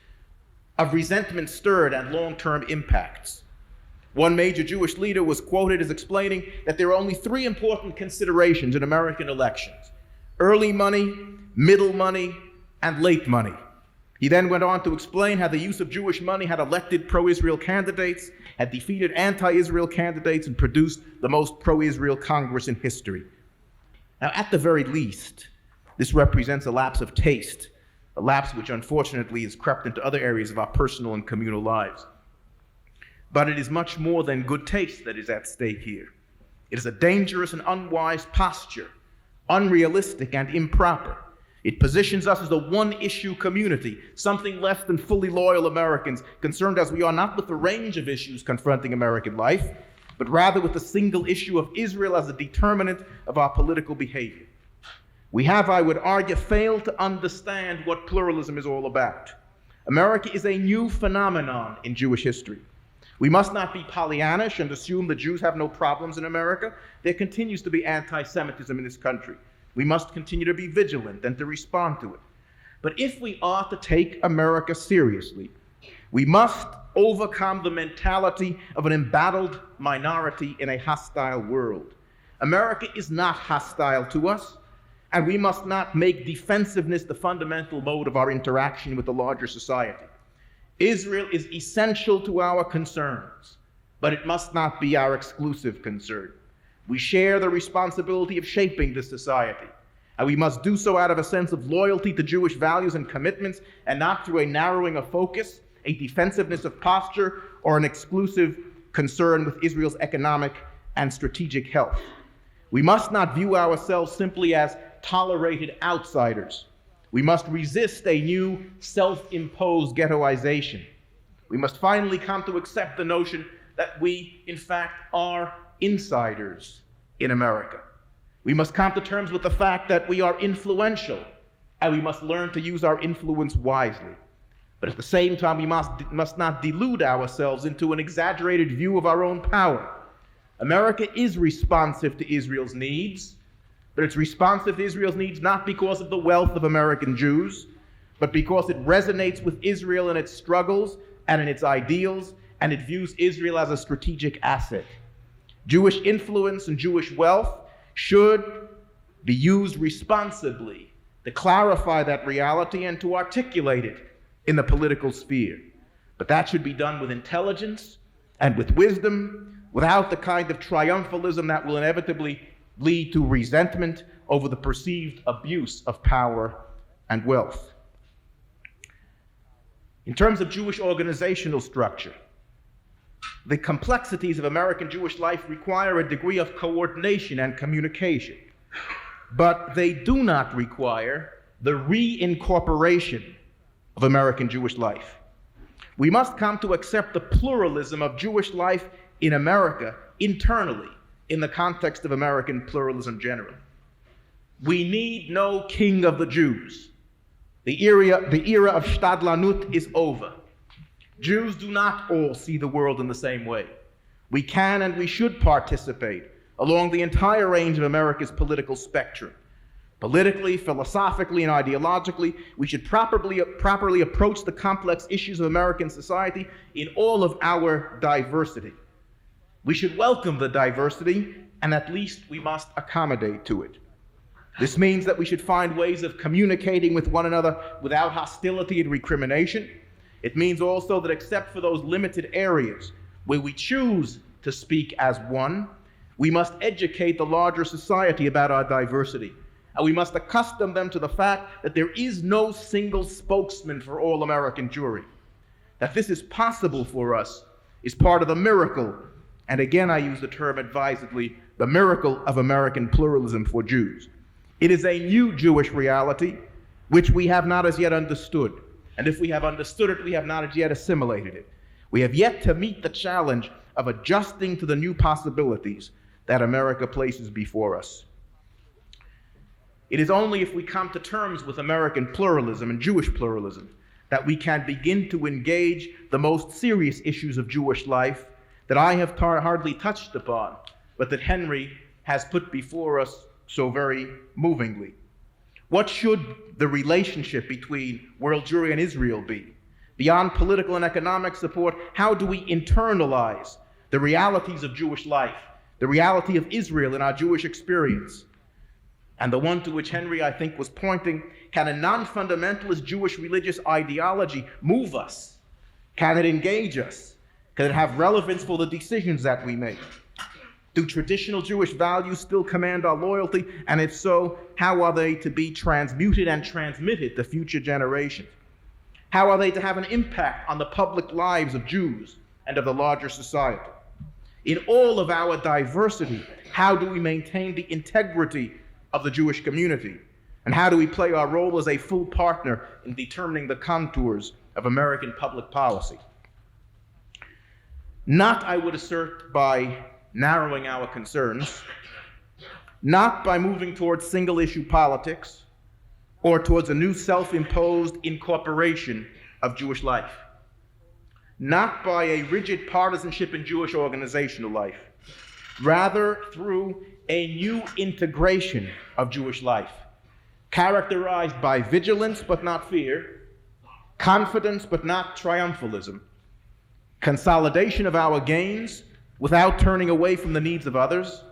of resentment stirred and long-term impacts. One major Jewish leader was quoted as explaining that there are only three important considerations in American elections: early money, middle money, and late money. He then went on to explain how the use of Jewish money had elected pro-Israel candidates, had defeated anti-Israel candidates, and produced the most pro-Israel Congress in history. Now, at the very least, this represents a lapse of taste, a lapse which unfortunately has crept into other areas of our personal and communal lives. But it is much more than good taste that is at stake here. It is a dangerous and unwise posture, unrealistic and improper. It positions us as a one-issue community, something less than fully loyal Americans, concerned as we are not with the range of issues confronting American life, but rather with the single issue of Israel as a determinant of our political behavior. We have, I would argue, failed to understand what pluralism is all about. America is a new phenomenon in Jewish history. We must not be Pollyannish and assume that Jews have no problems in America. There continues to be anti-Semitism in this country. We must continue to be vigilant and to respond to it. But if we are to take America seriously, we must overcome the mentality of an embattled minority in a hostile world. America is not hostile to us, and we must not make defensiveness the fundamental mode of our interaction with the larger society. Israel is essential to our concerns, but it must not be our exclusive concern. We share the responsibility of shaping this society, and we must do so out of a sense of loyalty to Jewish values and commitments, and not through a narrowing of focus, a defensiveness of posture, or an exclusive concern with Israel's economic and strategic health. We must not view ourselves simply as tolerated outsiders. We must resist a new self-imposed ghettoization. We must finally come to accept the notion that we, in fact, are insiders in America. We must come to terms with the fact that we are influential, and we must learn to use our influence wisely. But at the same time, we must not delude ourselves into an exaggerated view of our own power. America is responsive to Israel's needs, but it's responsive to Israel's needs not because of the wealth of American Jews, but because it resonates with Israel in its struggles and in its ideals, and it views Israel as a strategic asset. Jewish influence and Jewish wealth should be used responsibly to clarify that reality and to articulate it in the political sphere. But that should be done with intelligence and with wisdom, without the kind of triumphalism that will inevitably lead to resentment over the perceived abuse of power and wealth. In terms of Jewish organizational structure, the complexities of American Jewish life require a degree of coordination and communication, but they do not require the reincorporation of American Jewish life. We must come to accept the pluralism of Jewish life in America internally in the context of American pluralism generally. We need no king of the Jews. The era of Stadlanut is over. Jews do not all see the world in the same way. We can and we should participate along the entire range of America's political spectrum. Politically, philosophically, and ideologically, we should properly approach the complex issues of American society in all of our diversity. We should welcome the diversity, and at least we must accommodate to it. This means that we should find ways of communicating with one another without hostility and recrimination. It means also that except for those limited areas where we choose to speak as one, we must educate the larger society about our diversity. And we must accustom them to the fact that there is no single spokesman for all American Jewry. That this is possible for us is part of the miracle, and again I use the term advisedly, the miracle of American pluralism for Jews. It is a new Jewish reality which we have not as yet understood. And if we have understood it, we have not as yet assimilated it. We have yet to meet the challenge of adjusting to the new possibilities that America places before us. It is only if we come to terms with American pluralism and Jewish pluralism that we can begin to engage the most serious issues of Jewish life that I have hardly touched upon, but that Henry has put before us so very movingly. What should the relationship between world Jewry and Israel be? Beyond political and economic support, how do we internalize the realities of Jewish life, the reality of Israel in our Jewish experience? And the one to which Henry, I think, was pointing, can a non-fundamentalist Jewish religious ideology move us? Can it engage us? Can it have relevance for the decisions that we make? Do traditional Jewish values still command our loyalty? And if so, how are they to be transmuted and transmitted to future generations? How are they to have an impact on the public lives of Jews and of the larger society? In all of our diversity, how do we maintain the integrity of the Jewish community? And how do we play our role as a full partner in determining the contours of American public policy? Not, I would assert, by narrowing our concerns, not by moving towards single-issue politics or towards a new self-imposed incorporation of Jewish life, not by a rigid partisanship in Jewish organizational life, rather through a new integration of Jewish life, characterized by vigilance but not fear, confidence but not triumphalism, consolidation of our gains without turning away from the needs of others,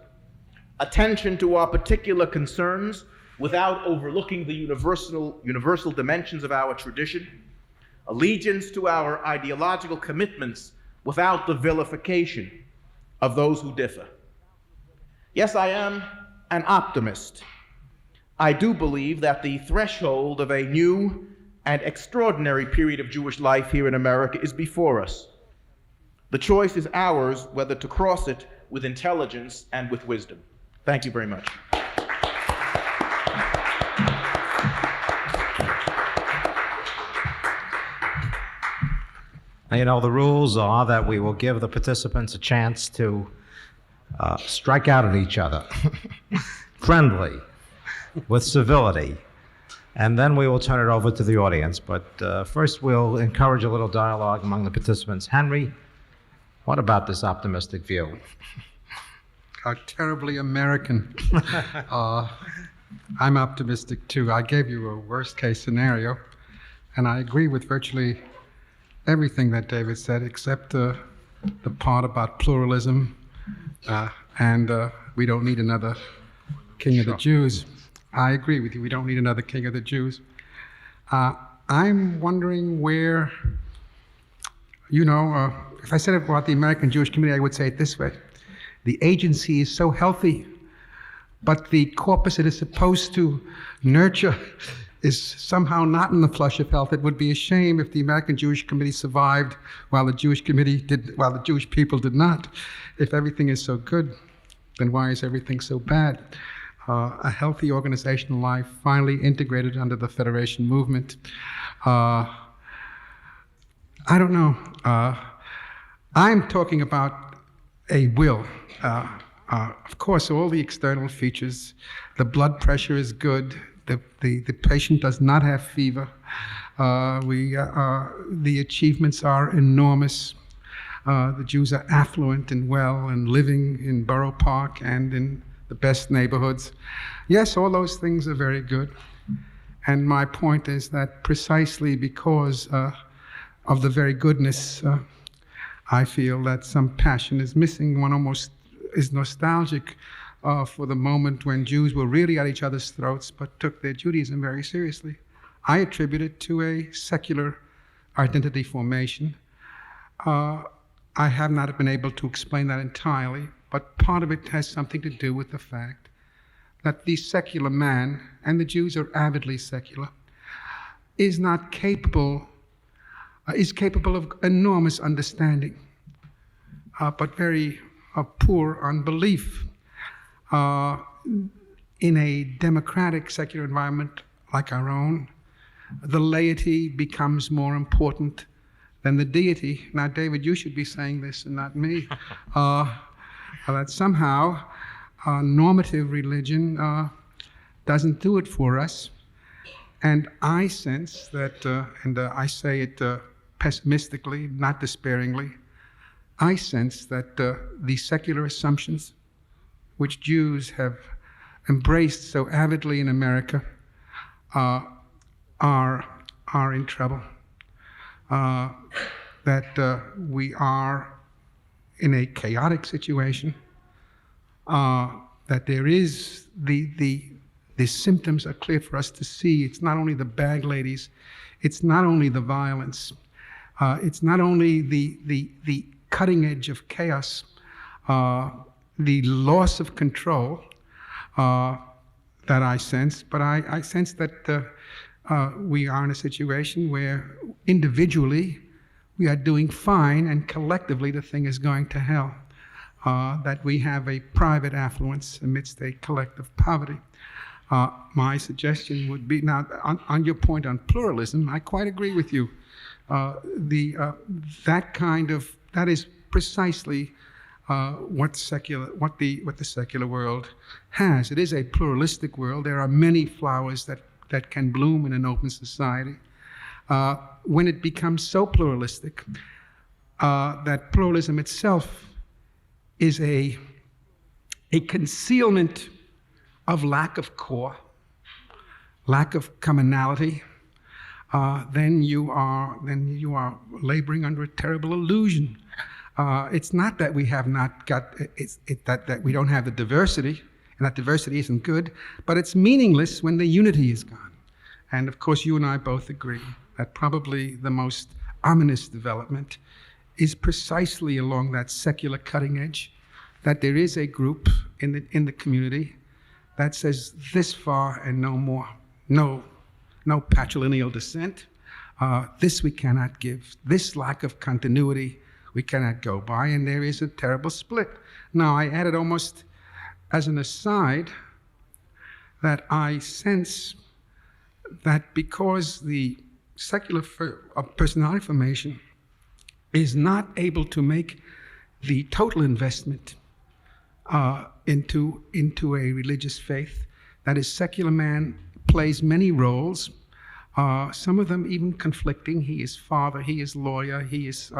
attention to our particular concerns without overlooking the universal dimensions of our tradition, allegiance to our ideological commitments without the vilification of those who differ. Yes, I am an optimist. I do believe that the threshold of a new and extraordinary period of Jewish life here in America is before us. The choice is ours whether to cross it with intelligence and with wisdom. Thank you very much. You know, the rules are that we will give the participants a chance to strike out at each other, friendly, with civility, and then we will turn it over to the audience. But first we'll encourage a little dialogue among the participants. Henry, what about this optimistic view? How terribly American. I'm optimistic too. I gave you a worst case scenario, and I agree with virtually everything that David said, except the part about pluralism, and we don't need another king of the Jews. I agree with you. We don't need another king of the Jews. I'm wondering where, if I said it about the American Jewish community, I would say it this way. The agency is so healthy, but the corpus it is supposed to nurture is somehow not in the flush of health. It would be a shame if the American Jewish Committee survived while the Jewish people did not. If everything is so good, then why is everything so bad? A healthy organizational life, finally integrated under the Federation movement. I don't know. I'm talking about a will. Of course, all the external features, the blood pressure is good, the patient does not have fever, The achievements are enormous. The Jews are affluent and well and living in Borough Park and in the best neighborhoods. Yes, all those things are very good. And my point is that precisely because of the very goodness, I feel that some passion is missing. One almost is nostalgic for the moment when Jews were really at each other's throats but took their Judaism very seriously. I attribute it to a secular identity formation. I have not been able to explain that entirely, but part of it has something to do with the fact that the secular man, and the Jews are avidly secular, is capable of enormous understanding, but very poor unbelief. In a democratic secular environment like our own, the laity becomes more important than the deity. Now, David, you should be saying this and not me. That somehow normative religion doesn't do it for us. And I sense that, and I say it pessimistically, not despairingly, I sense that the secular assumptions which Jews have embraced so avidly in America are in trouble. That we are in a chaotic situation, that there is the symptoms are clear for us to see. It's not only the bag ladies, it's not only the violence, it's not only the cutting edge of chaos, the loss of control that I sense, but I sense that we are in a situation where individually we are doing fine and collectively the thing is going to hell. That we have a private affluence amidst a collective poverty. My suggestion would be, now on your point on pluralism, I quite agree with you. That is precisely what the secular world has. It is a pluralistic world. There are many flowers that can bloom in an open society. When it becomes so pluralistic that pluralism itself is a concealment of lack of core, lack of commonality, then you are laboring under a terrible illusion. It's not that we have not got, that we don't have the diversity, and that diversity isn't good, but it's meaningless when the unity is gone. And of course, you and I both agree that probably the most ominous development is precisely along that secular cutting edge, that there is a group in the community that says this far and no more. No patrilineal descent. This we cannot give. This lack of continuity we cannot go by, and there is a terrible split. Now, I added almost as an aside that I sense that because the secular personality formation is not able to make the total investment into a religious faith, that is, secular man plays many roles, some of them even conflicting. He is father, he is lawyer, he is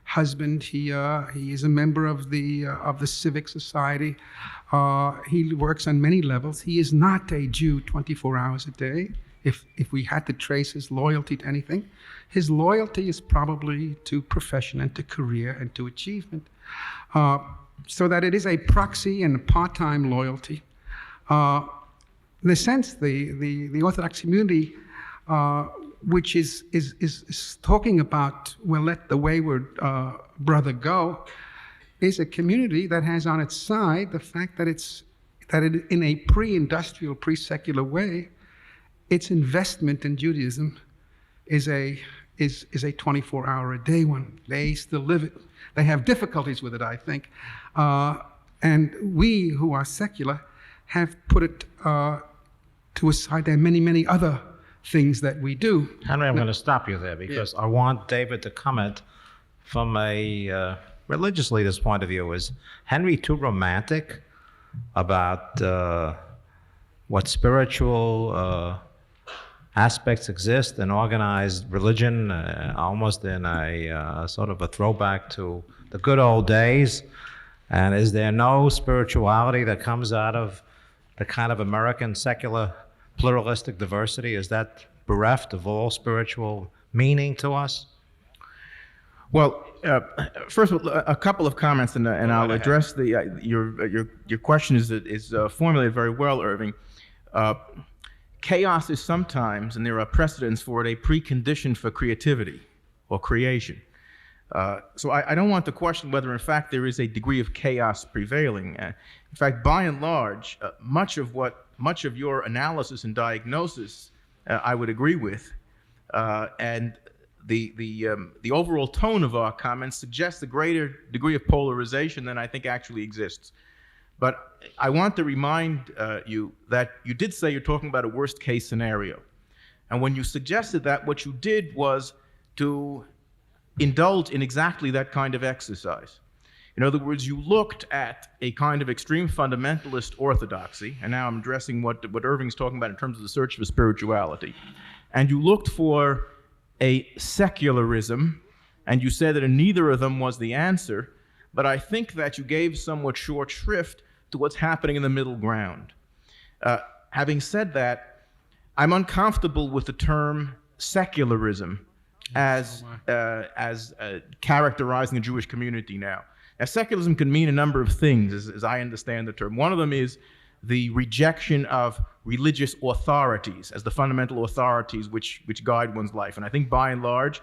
husband, he is a member of the civic society. He works on many levels. He is not a Jew 24 hours a day. If we had to trace his loyalty to anything, his loyalty is probably to profession and to career and to achievement. So that it is a proxy and a part-time loyalty. In a sense, the Orthodox community, which is talking about, well, let the wayward brother go, is a community that has on its side the fact that it, in a pre-industrial, pre-secular way, its investment in Judaism is a 24-hour-a-day one. They still live it. They have difficulties with it, I think. And we who are secular have put it to a side. There are many, many other things that we do. Henry, I'm going to stop you there because I want David to comment from a religious leader's point of view. Is Henry too romantic about what spiritual aspects exist in organized religion, almost in a sort of a throwback to the good old days? And is there no spirituality that comes out of the kind of American secular pluralistic diversity? Is that bereft of all spiritual meaning to us? Well, first of all, a couple of comments, and I'll address your question is formulated very well, Irving. Chaos is sometimes, and there are precedents for it, a precondition for creativity or creation. So I don't want to question whether, in fact, there is a degree of chaos prevailing. In fact, by and large, much of your analysis and diagnosis, I would agree with, and the overall tone of our comments suggests a greater degree of polarization than I think actually exists. But I want to remind you that you did say you're talking about a worst case scenario. And when you suggested that, what you did was to indulge in exactly that kind of exercise. In other words, you looked at a kind of extreme fundamentalist orthodoxy, and now I'm addressing what Irving's talking about in terms of the search for spirituality, and you looked for a secularism, and you said that neither of them was the answer, but I think that you gave somewhat short shrift to what's happening in the middle ground. Having said that, I'm uncomfortable with the term secularism as characterizing the Jewish community now. Now, secularism can mean a number of things, as I understand the term. One of them is the rejection of religious authorities as the fundamental authorities which guide one's life. And I think by and large,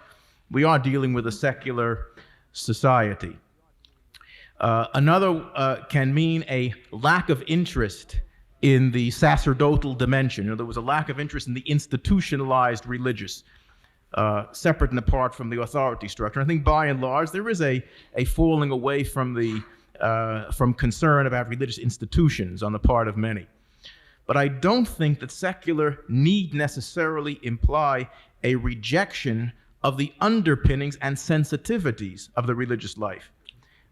we are dealing with a secular society. Another can mean a lack of interest in the sacerdotal dimension. You know, there was a lack of interest in the institutionalized religious, separate and apart from the authority structure. I think by and large, there is a falling away from concern about religious institutions on the part of many. But I don't think that secular need necessarily imply a rejection of the underpinnings and sensitivities of the religious life.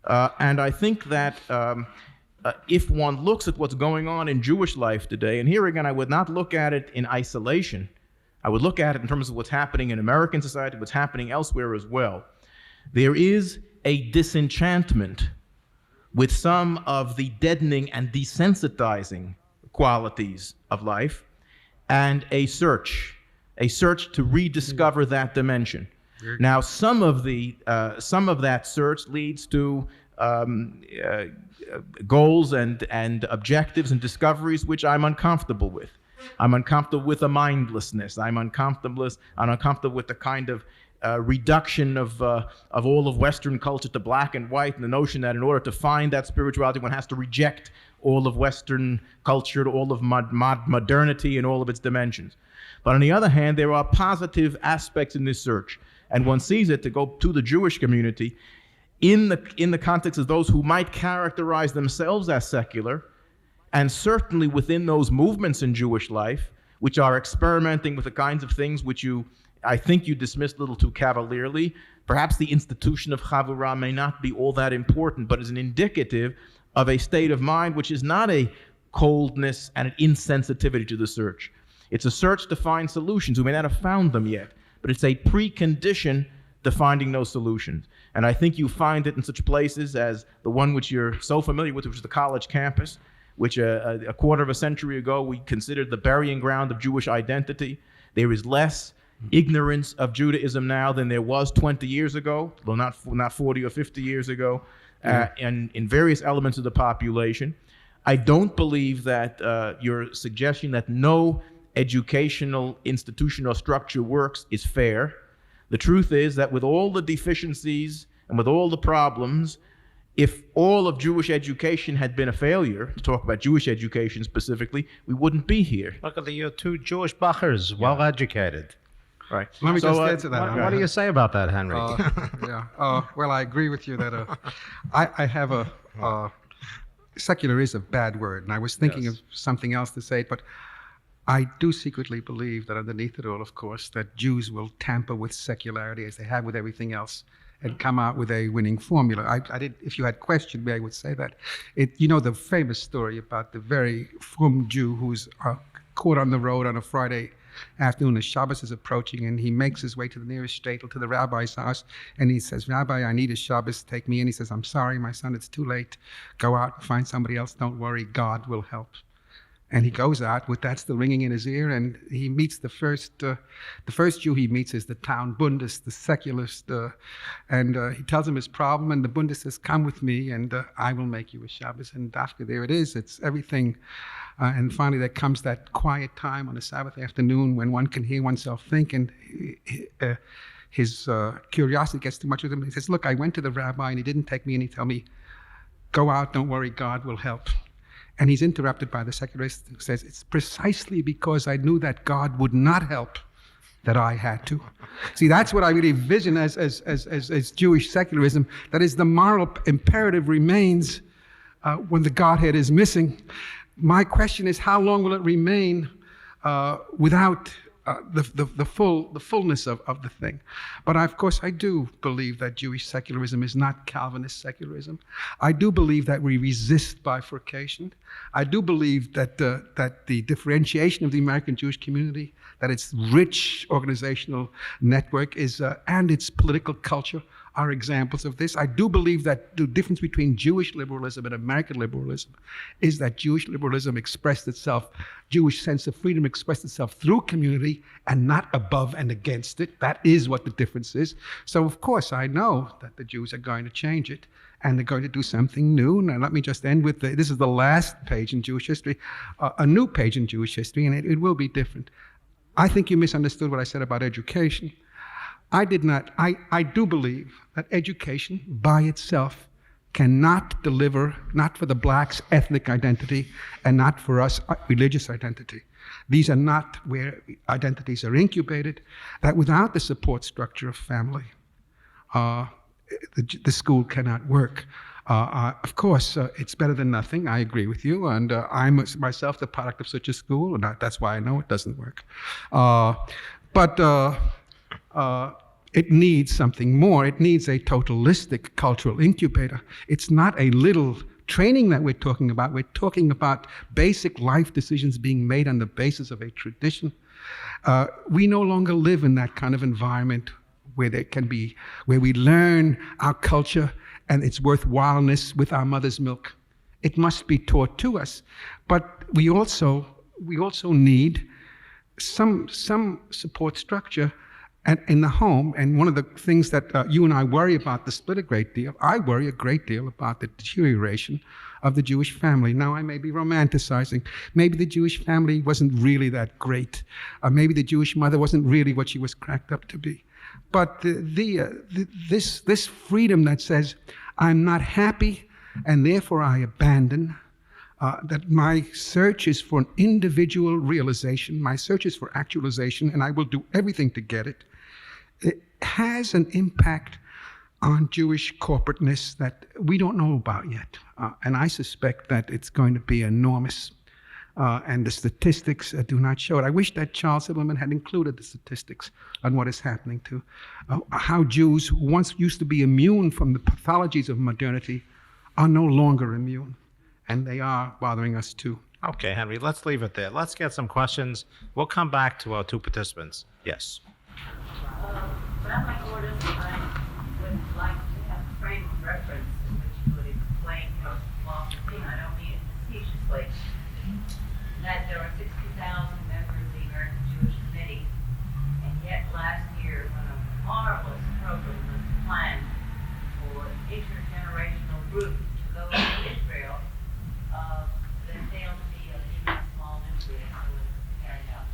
And I think that if one looks at what's going on in Jewish life today, and here again, I would not look at it in isolation. I would look at it in terms of what's happening in American society, what's happening elsewhere as well. There is a disenchantment with some of the deadening and desensitizing qualities of life, and a search to rediscover that dimension. Now, some of that search leads to goals and objectives and discoveries which I'm uncomfortable with. I'm uncomfortable with the mindlessness. I'm uncomfortable with the kind of reduction of all of Western culture to black and white, and the notion that in order to find that spirituality, one has to reject all of Western culture, all of modernity and all of its dimensions. But on the other hand, there are positive aspects in this search, and one sees it to go to the Jewish community in the context of those who might characterize themselves as secular, and certainly within those movements in Jewish life, which are experimenting with the kinds of things which I think you dismissed a little too cavalierly. Perhaps the institution of Chavurah may not be all that important, but is an indicative of a state of mind which is not a coldness and an insensitivity to the search. It's a search to find solutions. We may not have found them yet, but it's a precondition to finding those solutions. And I think you find it in such places as the one which you're so familiar with, which is the college campus, which a quarter of a century ago we considered the burying ground of Jewish identity. There is less ignorance of Judaism now than there was 20 years ago, though not 40 or 50 years ago, and in various elements of the population. I don't believe that your suggestion that no educational institution or structure works is fair. The truth is that with all the deficiencies and with all the problems, if all of Jewish education had been a failure, to talk about Jewish education specifically, we wouldn't be here. Look at the two Jewish bachers, well educated. Right. Let me just answer that. What do you say about that, Henry? Well, I agree with you that I have secular is a bad word, and I was thinking of something else to say, but I do secretly believe that underneath it all, of course, that Jews will tamper with secularity as they have with everything else and come out with a winning formula. I did. If you had questioned me, I would say that. You know the famous story about the very frum Jew who's caught on the road on a Friday afternoon as Shabbos is approaching, and he makes his way to the nearest shtetl, to the rabbi's house, and he says, "Rabbi, I need a Shabbos, take me in." He says, "I'm sorry, my son, it's too late. Go out and find somebody else. Don't worry, God will help." And he goes out with that still ringing in his ear, and he meets the first Jew he meets is the town Bundist, the secularist, and he tells him his problem, and the Bundist says, "Come with me, and I will make you a Shabbos." And after there it is, it's everything. And finally there comes that quiet time on a Sabbath afternoon when one can hear oneself think, and his curiosity gets too much with him. He says, "Look, I went to the rabbi, and he didn't take me, and he told me, 'Go out, don't worry, God will help.'" And he's interrupted by the secularist who says, "It's precisely because I knew that God would not help that I had to." See, that's what I really vision as Jewish secularism. That is, the moral imperative remains when the Godhead is missing. My question is, how long will it remain without the fullness of the thing? But of course, I do believe that Jewish secularism is not Calvinist secularism. I do believe that we resist bifurcation. I do believe that the differentiation of the American Jewish community, that its rich organizational network is and its political culture are examples of this. I do believe that the difference between Jewish liberalism and American liberalism is that Jewish liberalism expressed itself, Jewish sense of freedom expressed itself through community and not above and against it. That is what the difference is. So of course I know that the Jews are going to change it, and they're going to do something new. Now let me just end with, this is the last page in Jewish history, a new page in Jewish history, and it will be different. I think you misunderstood what I said about education. I do believe that education by itself cannot deliver, not for the blacks, ethnic identity, and not for us, religious identity. These are not where identities are incubated, that without the support structure of family, the school cannot work. Of course, it's better than nothing. I agree with you, and I'm myself the product of such a school, and that's why I know it doesn't work. It needs something more. It needs a totalistic cultural incubator. It's not a little training that we're talking about. We're talking about basic life decisions being made on the basis of a tradition. We no longer live in that kind of environment where we learn our culture and its worthwhileness with our mother's milk. It must be taught to us. But we also need some support structure and in the home. And one of the things that you and I worry about the split a great deal, I worry a great deal about the deterioration of the Jewish family. Now, I may be romanticizing. Maybe the Jewish family wasn't really that great. Maybe the Jewish mother wasn't really what she was cracked up to be. But this freedom that says, I'm not happy, and therefore I abandon, that my search is for an individual realization, my search is for actualization, and I will do everything to get it, it has an impact on Jewish corporateness that we don't know about yet. And I suspect that it's going to be enormous. And the statistics do not show it. I wish that Charles Silverman had included the statistics on what is happening to how Jews, who once used to be immune from the pathologies of modernity, are no longer immune. And they are bothering us too. Okay, Henry, let's leave it there. Let's get some questions. We'll come back to our two participants. Yes. Rabbi Gordis, I would like to have a frame of reference in which you would explain your philosophy, and I don't mean it facetiously, that there are 60,000 members of the American Jewish Committee, and yet last year, when a marvelous program was planned for intergenerational group to go to Israel, there failed to be even a small nucleus that was carried out.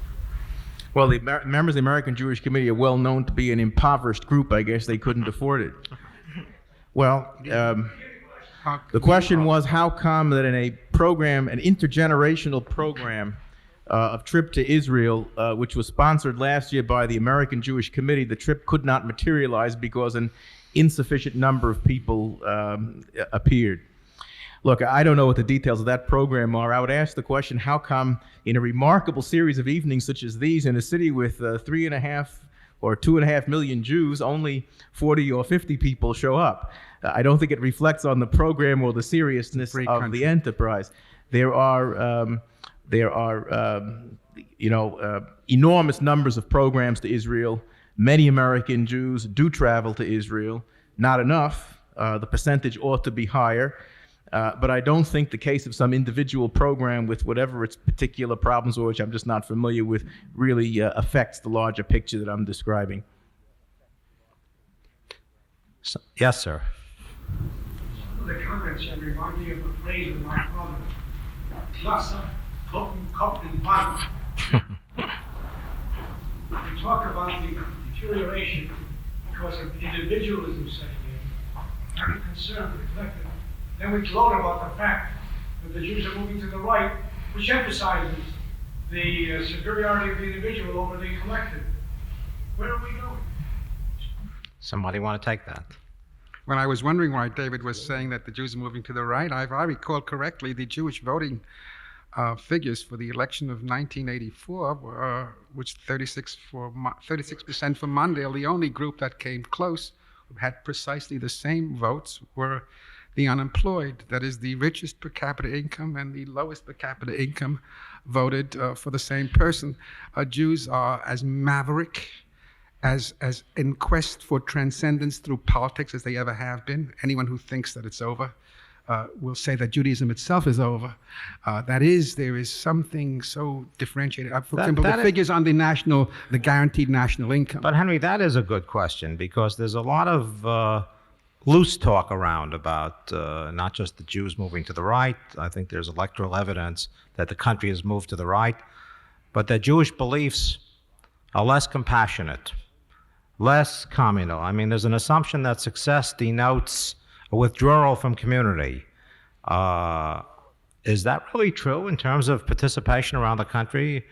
Well, the members of the American Jewish Committee are well known to be an impoverished group. I guess they couldn't afford it. Well, the question was, how come that in a program, an intergenerational program of trip to Israel, which was sponsored last year by the American Jewish Committee, the trip could not materialize because an insufficient number of people appeared. Look, I don't know what the details of that program are. I would ask the question, how come in a remarkable series of evenings such as these in a city with 3.5 or 2.5 million Jews, only 40 or 50 people show up? I don't think it reflects on the program or the seriousness of the enterprise. There are enormous numbers of programs to Israel. Many American Jews do travel to Israel. Not enough. The percentage ought to be higher. But I don't think the case of some individual program with whatever its particular problems, or which I'm just not familiar with, really affects the larger picture that I'm describing. Yes, sir. The comments remind me of a phrase of my father. Klasse, Toten, Kopf, and Band. We talk about the deterioration because of individualism setting in, very concerned with the collective. Then we gloat about the fact that the Jews are moving to the right, which emphasizes the superiority of the individual over the collective. Where are we going? Somebody want to take that? When I was wondering why David was saying that the Jews are moving to the right, if I recall correctly, the Jewish voting figures for the election of 1984, which 36% for Mondale, the only group that came close, who had precisely the same votes, were the unemployed. That is, the richest per capita income and the lowest per capita income voted for the same person. Jews are as maverick, as in quest for transcendence through politics as they ever have been. Anyone who thinks that it's over will say that Judaism itself is over. That is, there is something so differentiated. For example, the figures on the guaranteed national income. But Henry, that is a good question, because there's a lot of loose talk around about not just the Jews moving to the right. I think there's electoral evidence that the country has moved to the right, but that Jewish beliefs are less compassionate, less communal. I mean, there's an assumption that success denotes a withdrawal from community. Is that really true in terms of participation around the country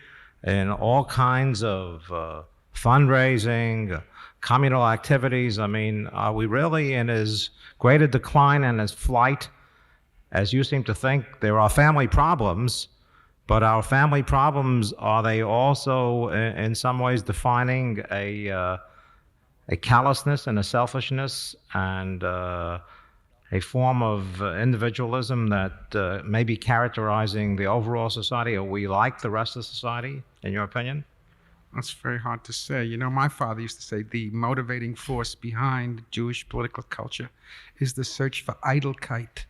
in all kinds of fundraising, communal activities? I mean, are we really in as great a decline and as flight as you seem to think? There are family problems, but our family problems, are they also in some ways defining a callousness and a selfishness and a form of individualism that may be characterizing the overall society? Are we like the rest of society, in your opinion? That's very hard to say. You know, my father used to say the motivating force behind Jewish political culture is the search for Eitelkeit.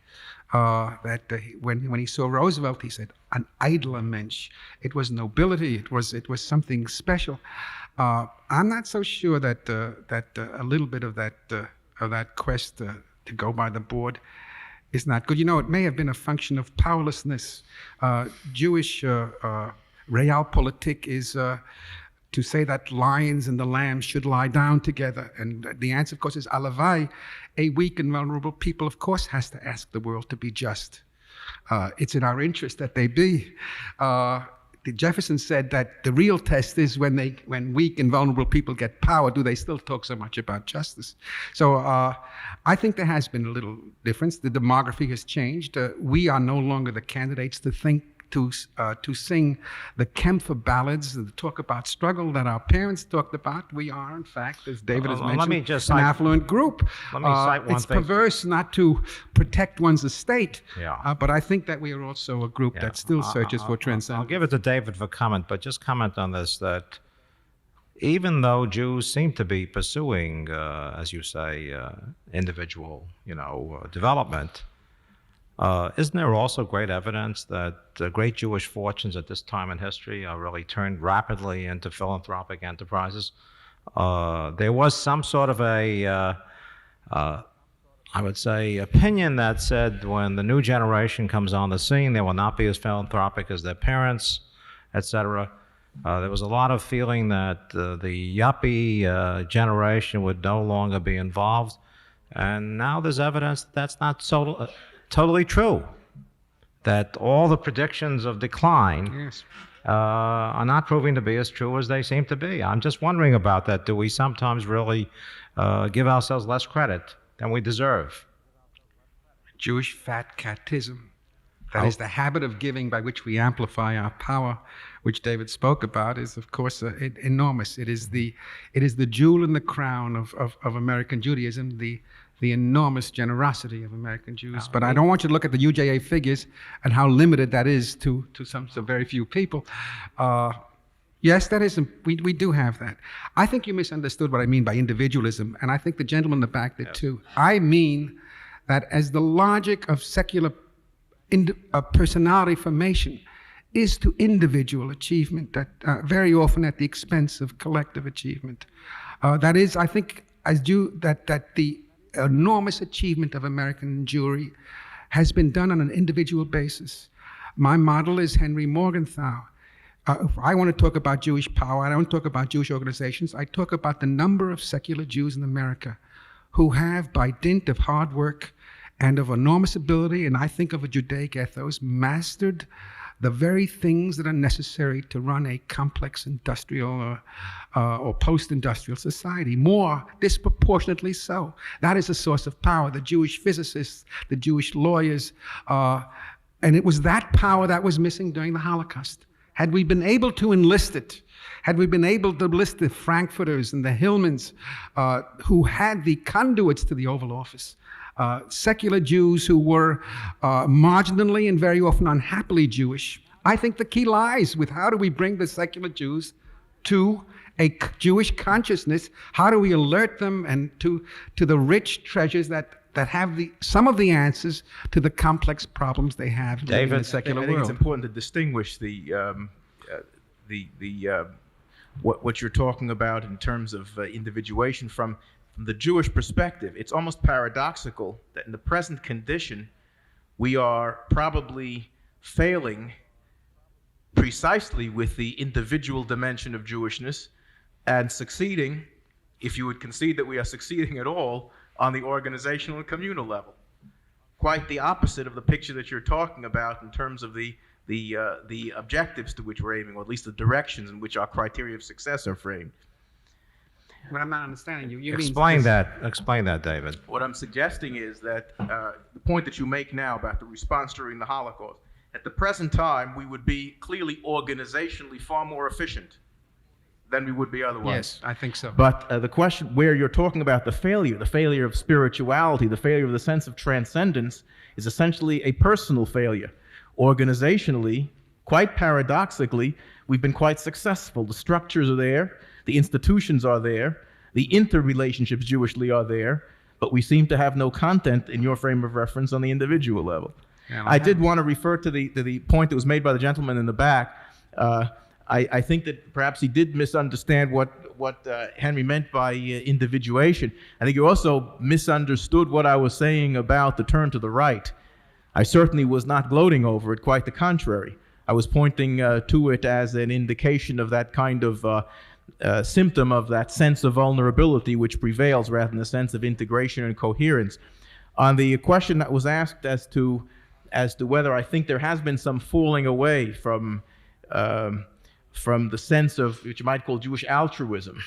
When he saw Roosevelt, he said, an idler Mensch. It was nobility. It was something special. I'm not so sure that a little bit of that quest to go by the board is not good. You know, it may have been a function of powerlessness. Jewish realpolitik is to say that lions and the lambs should lie down together. And the answer, of course, is alavai. A weak and vulnerable people, of course, has to ask the world to be just. It's in our interest that they be. Jefferson said that the real test is when weak and vulnerable people get power, do they still talk so much about justice? So I think there has been a little difference. The demography has changed. We are no longer the candidates to sing the Kempfer ballads, to talk about struggle that our parents talked about. We are, in fact, as David has mentioned, an affluent group. Let me cite one it's thing. perverse not to protect one's estate, Yeah. but I think that we are also a group that still searches for transcendence. I'll give it to David for comment, but just comment on this, that even though Jews seem to be pursuing, as you say, individual, development, isn't there also great evidence that great Jewish fortunes at this time in history are really turned rapidly into philanthropic enterprises? There was some sort of I would say, opinion that said when the new generation comes on the scene, they will not be as philanthropic as their parents, etc. There was a lot of feeling that the yuppie generation would no longer be involved, and now there's evidence that that's not totally true, that all the predictions of decline are not proving to be as true as they seem to be. I'm just wondering about that. Do we sometimes really give ourselves less credit than we deserve? Jewish fat catism. That is the habit of giving by which we amplify our power, which David spoke about, is of course enormous. It is the jewel in the crown of American Judaism, the the enormous generosity of American Jews. But I don't want you to look at the UJA figures and how limited that is to some very few people. Yes, that is, we do have that. I think you misunderstood what I mean by individualism, and I think the gentleman in the back did too. I mean that as the logic of secular personality formation is to individual achievement, that very often at the expense of collective achievement. That is, I think, that the enormous achievement of American Jewry has been done on an individual basis. My model is Henry Morgenthau. If I want to talk about Jewish power, I don't talk about Jewish organizations. I talk about the number of secular Jews in America who have, by dint of hard work and of enormous ability, and I think of a Judaic ethos, mastered the very things that are necessary to run a complex industrial or post-industrial society, more disproportionately so. That is a source of power. The Jewish physicists, the Jewish lawyers, and it was that power that was missing during the Holocaust. Had we been able to enlist it, had we been able to enlist the Frankfurters and the Hillmans who had the conduits to the Oval Office, secular Jews who were marginally and very often unhappily Jewish, I think the key lies with how do we bring the secular Jews to a Jewish consciousness? How do we alert them and to the rich treasures that have some of the answers to the complex problems they have in the secular world? I think it's important to distinguish what you're talking about in terms of individuation from the Jewish perspective. It's almost paradoxical that in the present condition, we are probably failing precisely with the individual dimension of Jewishness and succeeding, if you would concede that we are succeeding at all, on the organizational and communal level. Quite the opposite of the picture that you're talking about in terms of the objectives to which we're aiming, or at least the directions in which our criteria of success are framed. But I'm not understanding you. Explain that, David. What I'm suggesting is that the point that you make now about the response during the Holocaust, at the present time, we would be clearly organizationally far more efficient than we would be otherwise. Yes, I think so. But the question where you're talking about the failure of spirituality, the failure of the sense of transcendence, is essentially a personal failure. Organizationally, quite paradoxically, we've been quite successful. The structures are there, the institutions are there, the interrelationships Jewishly are there, but we seem to have no content in your frame of reference on the individual level. Yeah, I did want to refer to the point that was made by the gentleman in the back. I think that perhaps he did misunderstand what Henry meant by individuation. I think he also misunderstood what I was saying about the turn to the right. I certainly was not gloating over it, quite the contrary. I was pointing to it as an indication of that kind of symptom of that sense of vulnerability which prevails rather than a sense of integration and coherence. On the question that was asked as to whether I think there has been some falling away from the sense of what you might call Jewish altruism.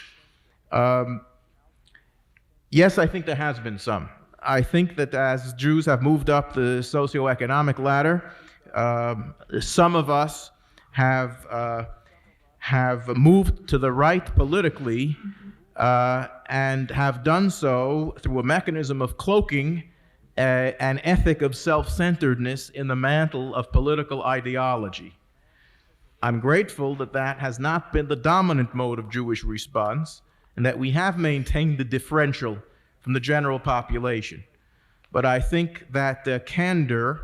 Yes, I think there has been some. I think that as Jews have moved up the socioeconomic ladder, some of us have moved to the right politically and have done so through a mechanism of cloaking an ethic of self-centeredness in the mantle of political ideology. I'm grateful that that has not been the dominant mode of Jewish response and that we have maintained the differential from the general population. But I think that candor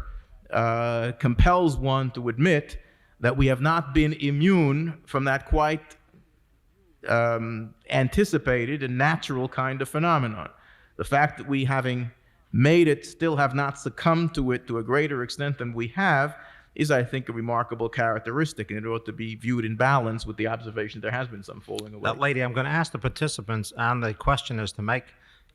compels one to admit that we have not been immune from that quite anticipated and natural kind of phenomenon. The fact that we, having made it, still have not succumbed to it to a greater extent than we have is, I think, a remarkable characteristic, and it ought to be viewed in balance with the observation there has been some falling away. That lady, I'm going to ask the participants, and the question is to make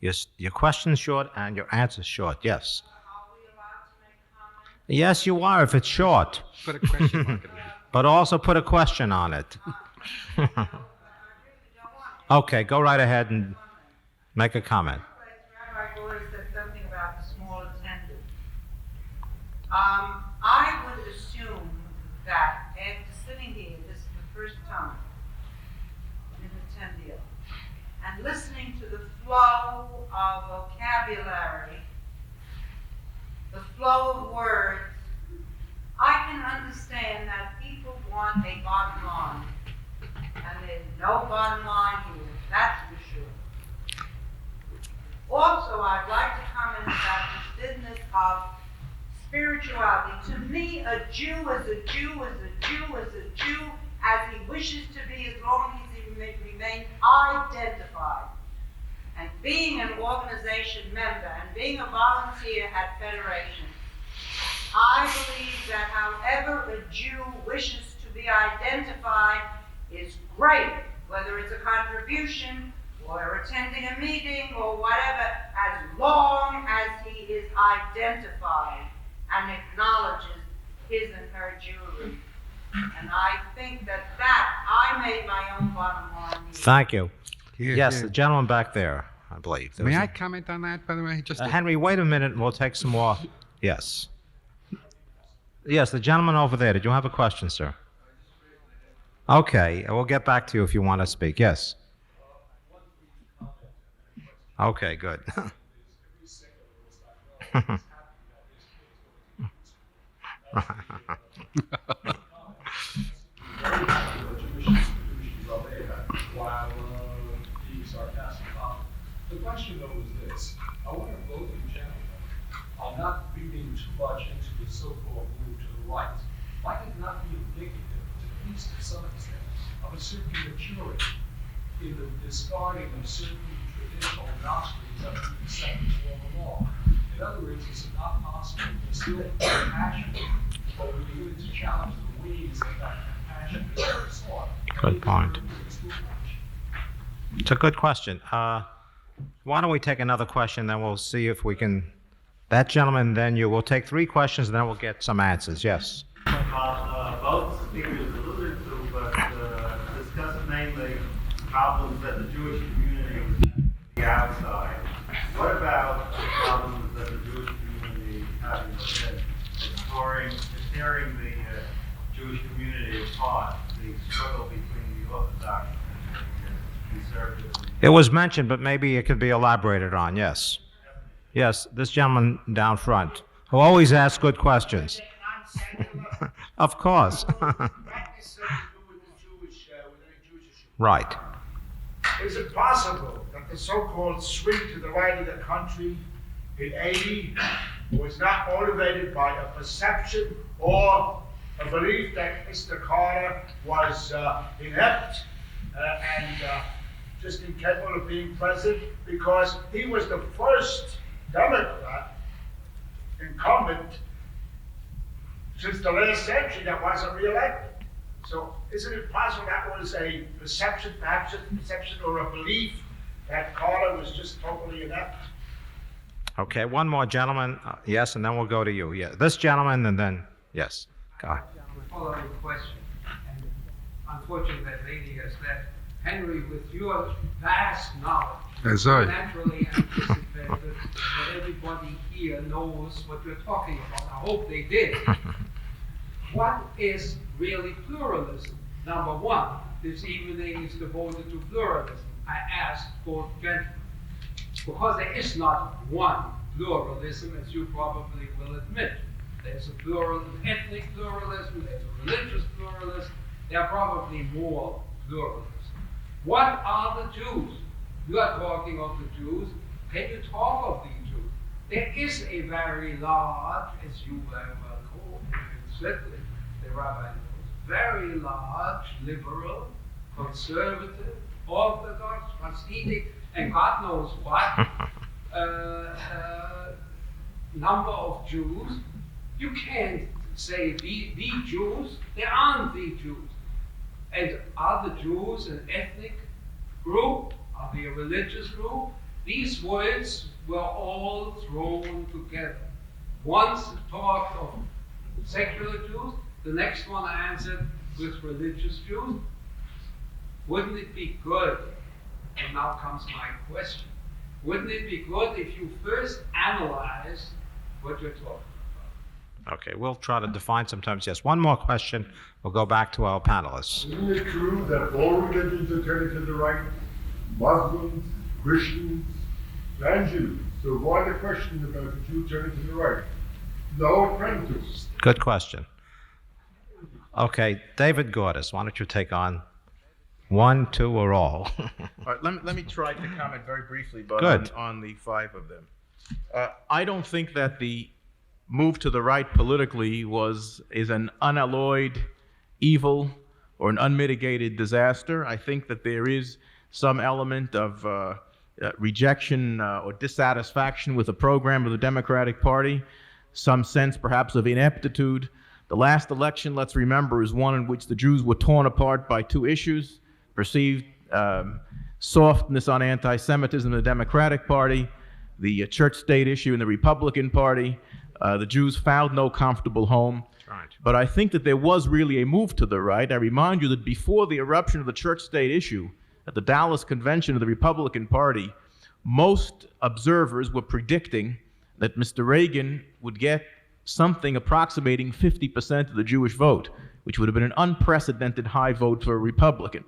your questions short and your answers short. Yes. Are we allowed to make comments? Yes, you are, if it's short. Put a question mark in there. But also put a question on it. Okay, go right ahead and make a comment. Rabbi Gordis said something about the small attendance. I would assume that after sitting here, this is the first time in Attendio, and listening to the flow of vocabulary, the flow of words, I can understand that people want a bottom line. And there's no bottom line here, that's for sure. Also, I'd like to comment about this business of spirituality. To me, a Jew is a Jew is a Jew is a Jew as he wishes to be as long as he remains identified. And being an organization member and being a volunteer at Federation, I believe that however a Jew wishes to be identified is great, whether it's a contribution or attending a meeting or whatever, as long as he is identified and acknowledges his and her Jewry. And I think that I made my own bottom line. Thank you. Yeah, Yes, yeah. the gentleman back there, I believe. There May was I a- comment on that, by the way? Just Henry, wait a minute, and we'll take some more. Yes. Yes, the gentleman over there. Did you have a question, sir? Okay, we'll get back to you if you want to speak. Yes. Okay, good. While being sarcastic. The question though is this: I wonder if both of you gentlemen are not reading too much into the so-called move to the right. Might it not be indicative, at least to some extent, of a certain maturity in the discarding of certain traditional doctrines up to the second form of law? In other words, is it not possible to still be passionate, but we're beginning to challenge the ways that passion is sought? Good point. It's a good question. Why don't we take another question, then we'll see if we can. That gentleman, then you. We'll take 3 questions, and then we'll get some answers. Yes. Both speakers alluded to, but discussed mainly problems that the Jewish community was on the outside. What about the problems that the Jewish community had within, tearing the Jewish community apart, the struggle between the Orthodox and the conservative? It was mentioned, but maybe it could be elaborated on. Yes. Yes, this gentleman down front, who always asks good questions. Of course. Right. Is it possible that the so-called swing to the right of the country in 80 was not motivated by a perception or a belief that Mr. Carter was inept and just incapable of being president, because he was the first Democrat incumbent since the last century that wasn't reelected? So isn't it possible that was a perception, perhaps just a perception or a belief that Carter was just totally inept? Okay, one more gentleman. Yes, and then we'll go to you. Yeah, this gentleman, and then yes. Go ahead. Following question, and unfortunately that lady has left. Henry, with your vast knowledge, Yes, sir. naturally anticipated that everybody here knows what you're talking about. I hope they did. What is really pluralism? Number one, this evening is devoted to pluralism. I ask both gentlemen, because there is not one pluralism, as you probably will admit. There's a pluralism, ethnic pluralism, there's a religious pluralism, there are probably more pluralisms. What are the Jews? You are talking of the Jews. Can you talk of the Jews? There is a very large, as you very well know, certainly the rabbi knows, very large liberal, conservative, Orthodox, Hasidic, and God knows what number of Jews. You can't say the Jews. There aren't the Jews. And are the Jews an ethnic group? Are they a religious group? These words were all thrown together. Once talked of secular Jews, the next one answered with religious Jews. Wouldn't it be good, and now comes my question, wouldn't it be good if you first analyze what you're talking about? Okay, we'll try to define sometimes. Yes, one more question. We'll go back to our panelists. Isn't it true that all religions are turning to the right? Muslims, Christians, and Jews. So why the question about the Jew turning to the right? No apprentice. Good question. Okay, David Gordis, why don't you take on one, two, or all? All right, let me try to comment very briefly, but Good. on the five of them. I don't think that the move to the right politically is an unalloyed evil or an unmitigated disaster. I think that there is some element of rejection or dissatisfaction with the program of the Democratic Party, some sense perhaps of ineptitude. The last election, let's remember, is one in which the Jews were torn apart by two issues: perceived softness on anti-Semitism in the Democratic Party, the church-state issue in the Republican Party. The Jews found no comfortable home. Right. But I think that there was really a move to the right. I remind you that before the eruption of the church-state issue at the Dallas convention of the Republican Party, most observers were predicting that Mr. Reagan would get something approximating 50% of the Jewish vote, which would have been an unprecedented high vote for a Republican.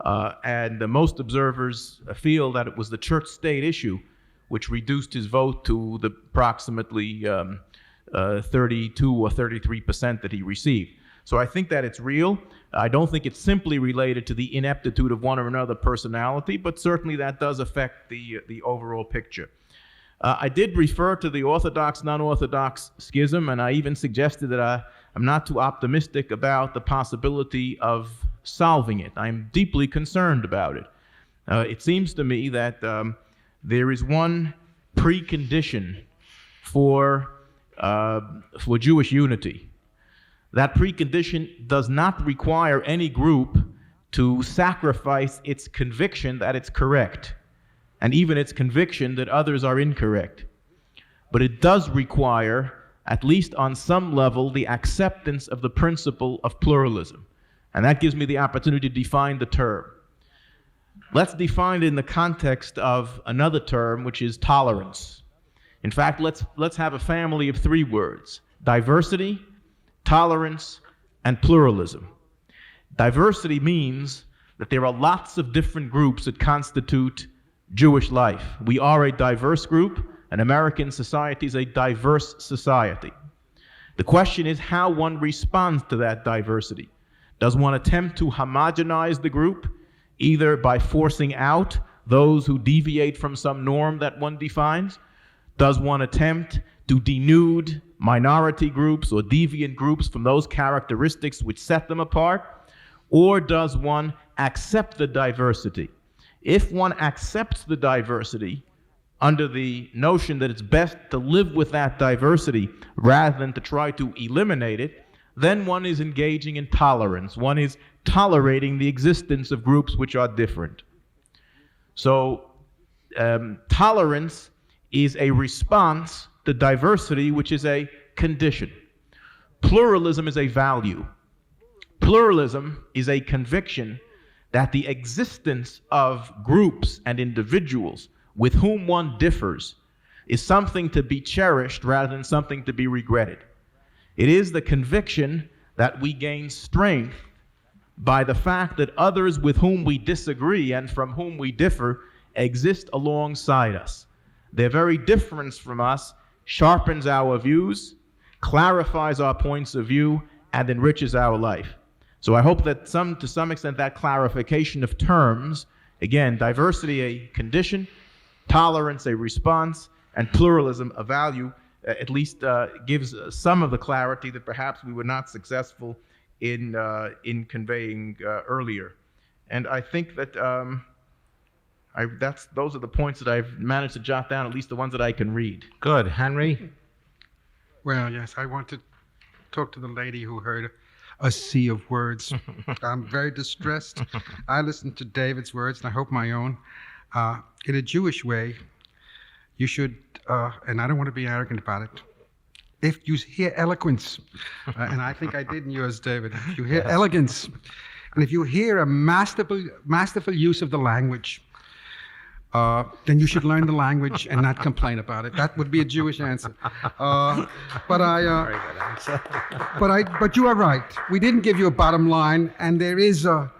And most observers feel that it was the church-state issue which reduced his vote to the approximately 32 or 33% that he received. So I think that it's real. I don't think it's simply related to the ineptitude of one or another personality, but certainly that does affect the overall picture. I did refer to the Orthodox, non-Orthodox schism, and I even suggested that I'm not too optimistic about the possibility of solving it. I'm deeply concerned about it. It seems to me that there is one precondition for Jewish unity. That precondition does not require any group to sacrifice its conviction that it's correct, and even its conviction that others are incorrect. But it does require, at least on some level, the acceptance of the principle of pluralism. And that gives me the opportunity to define the term. Let's define it in the context of another term, which is tolerance. In fact, let's have a family of three words: diversity, tolerance, and pluralism. Diversity means that there are lots of different groups that constitute Jewish life. We are a diverse group, and American society is a diverse society. The question is how one responds to that diversity. Does one attempt to homogenize the group, either by forcing out those who deviate from some norm that one defines? Does one attempt to denude minority groups or deviant groups from those characteristics which set them apart? Or does one accept the diversity? If one accepts the diversity under the notion that it's best to live with that diversity rather than to try to eliminate it, then one is engaging in tolerance. One is tolerating the existence of groups which are different. So tolerance is a response to diversity, which is a condition. Pluralism is a value. Pluralism is a conviction that the existence of groups and individuals with whom one differs is something to be cherished rather than something to be regretted. It is the conviction that we gain strength by the fact that others with whom we disagree and from whom we differ exist alongside us. Their very difference from us sharpens our views, clarifies our points of view, and enriches our life. So I hope that to some extent that clarification of terms, again, diversity a condition, tolerance a response, and pluralism a value, at least gives some of the clarity that perhaps we were not successful in conveying earlier. And I think that those are the points that I've managed to jot down, at least the ones that I can read. Good. Henry? Well, yes, I want to talk to the lady who heard a sea of words. I'm very distressed. I listened to David's words, and I hope my own. In a Jewish way, you should, and I don't want to be arrogant about it, if you hear eloquence, and I think I did in yours, David, if you hear elegance, and if you hear a masterful use of the language, then you should learn the language and not complain about it. That would be a Jewish answer. But you are right. We didn't give you a bottom line, and there is a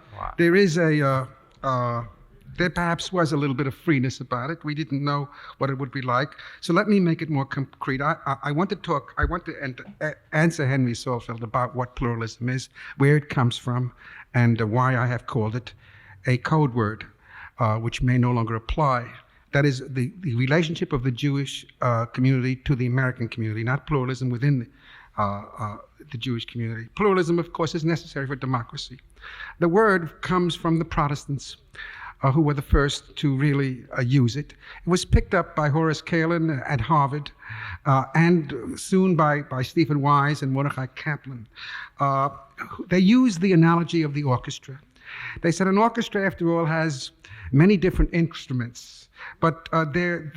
there perhaps was a little bit of freeness about it. We didn't know what it would be like. So let me make it more concrete. I want to answer Henry Solfeld about what pluralism is, where it comes from, and why I have called it a code word, which may no longer apply. That is the relationship of the Jewish community to the American community, not pluralism within the Jewish community. Pluralism, of course, is necessary for democracy. The word comes from the Protestants, who were the first to really use it. It was picked up by Horace Kalin at Harvard, and soon by Stephen Wise and Mordechai Kaplan. They used the analogy of the orchestra. They said an orchestra, after all, has many different instruments, but they're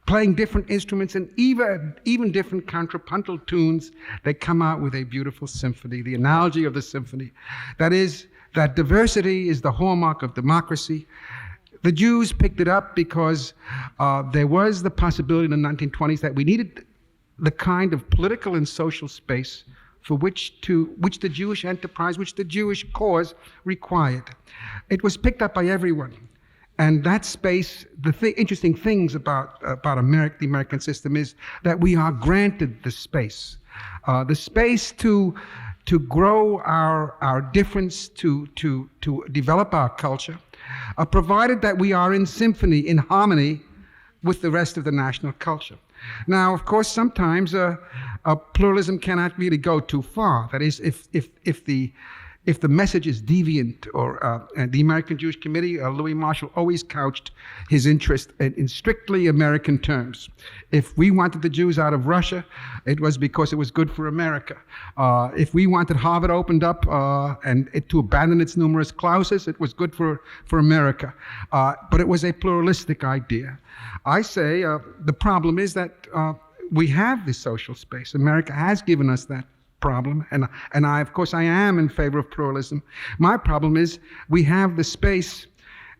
playing different instruments and even different contrapuntal tunes. They come out with a beautiful symphony. The analogy of the symphony, that is, that diversity is the hallmark of democracy. The Jews picked it up because there was the possibility in the 1920s that we needed the kind of political and social space for which the Jewish enterprise, which the Jewish cause required. It was picked up by everyone. And that space, interesting things about the American system is that we are granted the space to grow our difference, to develop our culture, provided that we are in symphony, in harmony with the rest of the national culture. Now, of course, sometimes pluralism cannot really go too far. That is, if the message is deviant, or the American Jewish Committee, Louis Marshall always couched his interest in strictly American terms. If we wanted the Jews out of Russia, it was because it was good for America. If we wanted Harvard opened up to abandon its numerous clauses, it was good for America. But it was a pluralistic idea. I say the problem is that we have this social space. America has given us that problem, and I, of course, I am in favor of pluralism. My problem is we have the space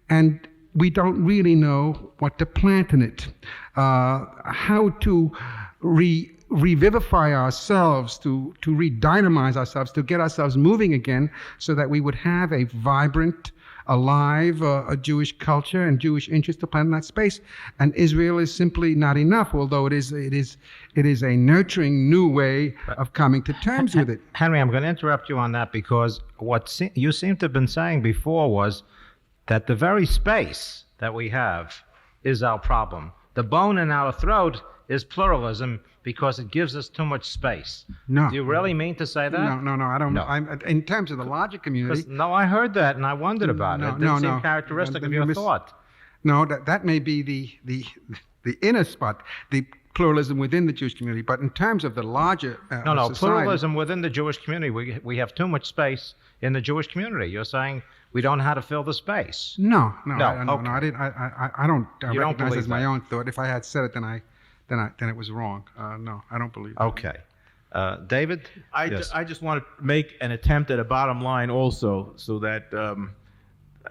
and we don't really know what to plant in it, how to revivify ourselves, to redynamize ourselves, to get ourselves moving again, so that we would have a vibrant, alive, a Jewish culture and Jewish interest to plant in that space. And Israel is simply not enough, although it is a nurturing new way of coming to terms with it. Henry, I'm going to interrupt you on that, because what you seem to have been saying before was that the very space that we have is our problem. The bone in our throat is pluralism because it gives us too much space. No. Do you really mean to say that? No, I don't. No. In terms of the logic community. No, I heard that and I wondered about it. It didn't seem characteristic of your thought. No, that may be the inner spot, the pluralism within the Jewish community. But in terms of the larger society, pluralism within the Jewish community. We have too much space in the Jewish community. You're saying we don't know how to fill the space. No. Okay. I don't recognize it as my own thought. If I had said it, then it was wrong. No, I don't believe that. Okay. David? Yes. I just want to make an attempt at a bottom line also, so that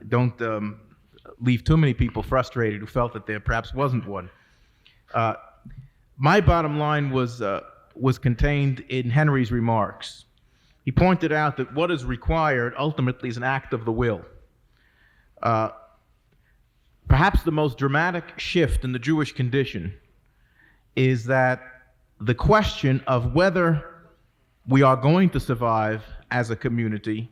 don't leave too many people frustrated who felt that there perhaps wasn't one. My bottom line was contained in Henry's remarks. He pointed out that what is required ultimately is an act of the will. Perhaps the most dramatic shift in the Jewish condition is that the question of whether we are going to survive as a community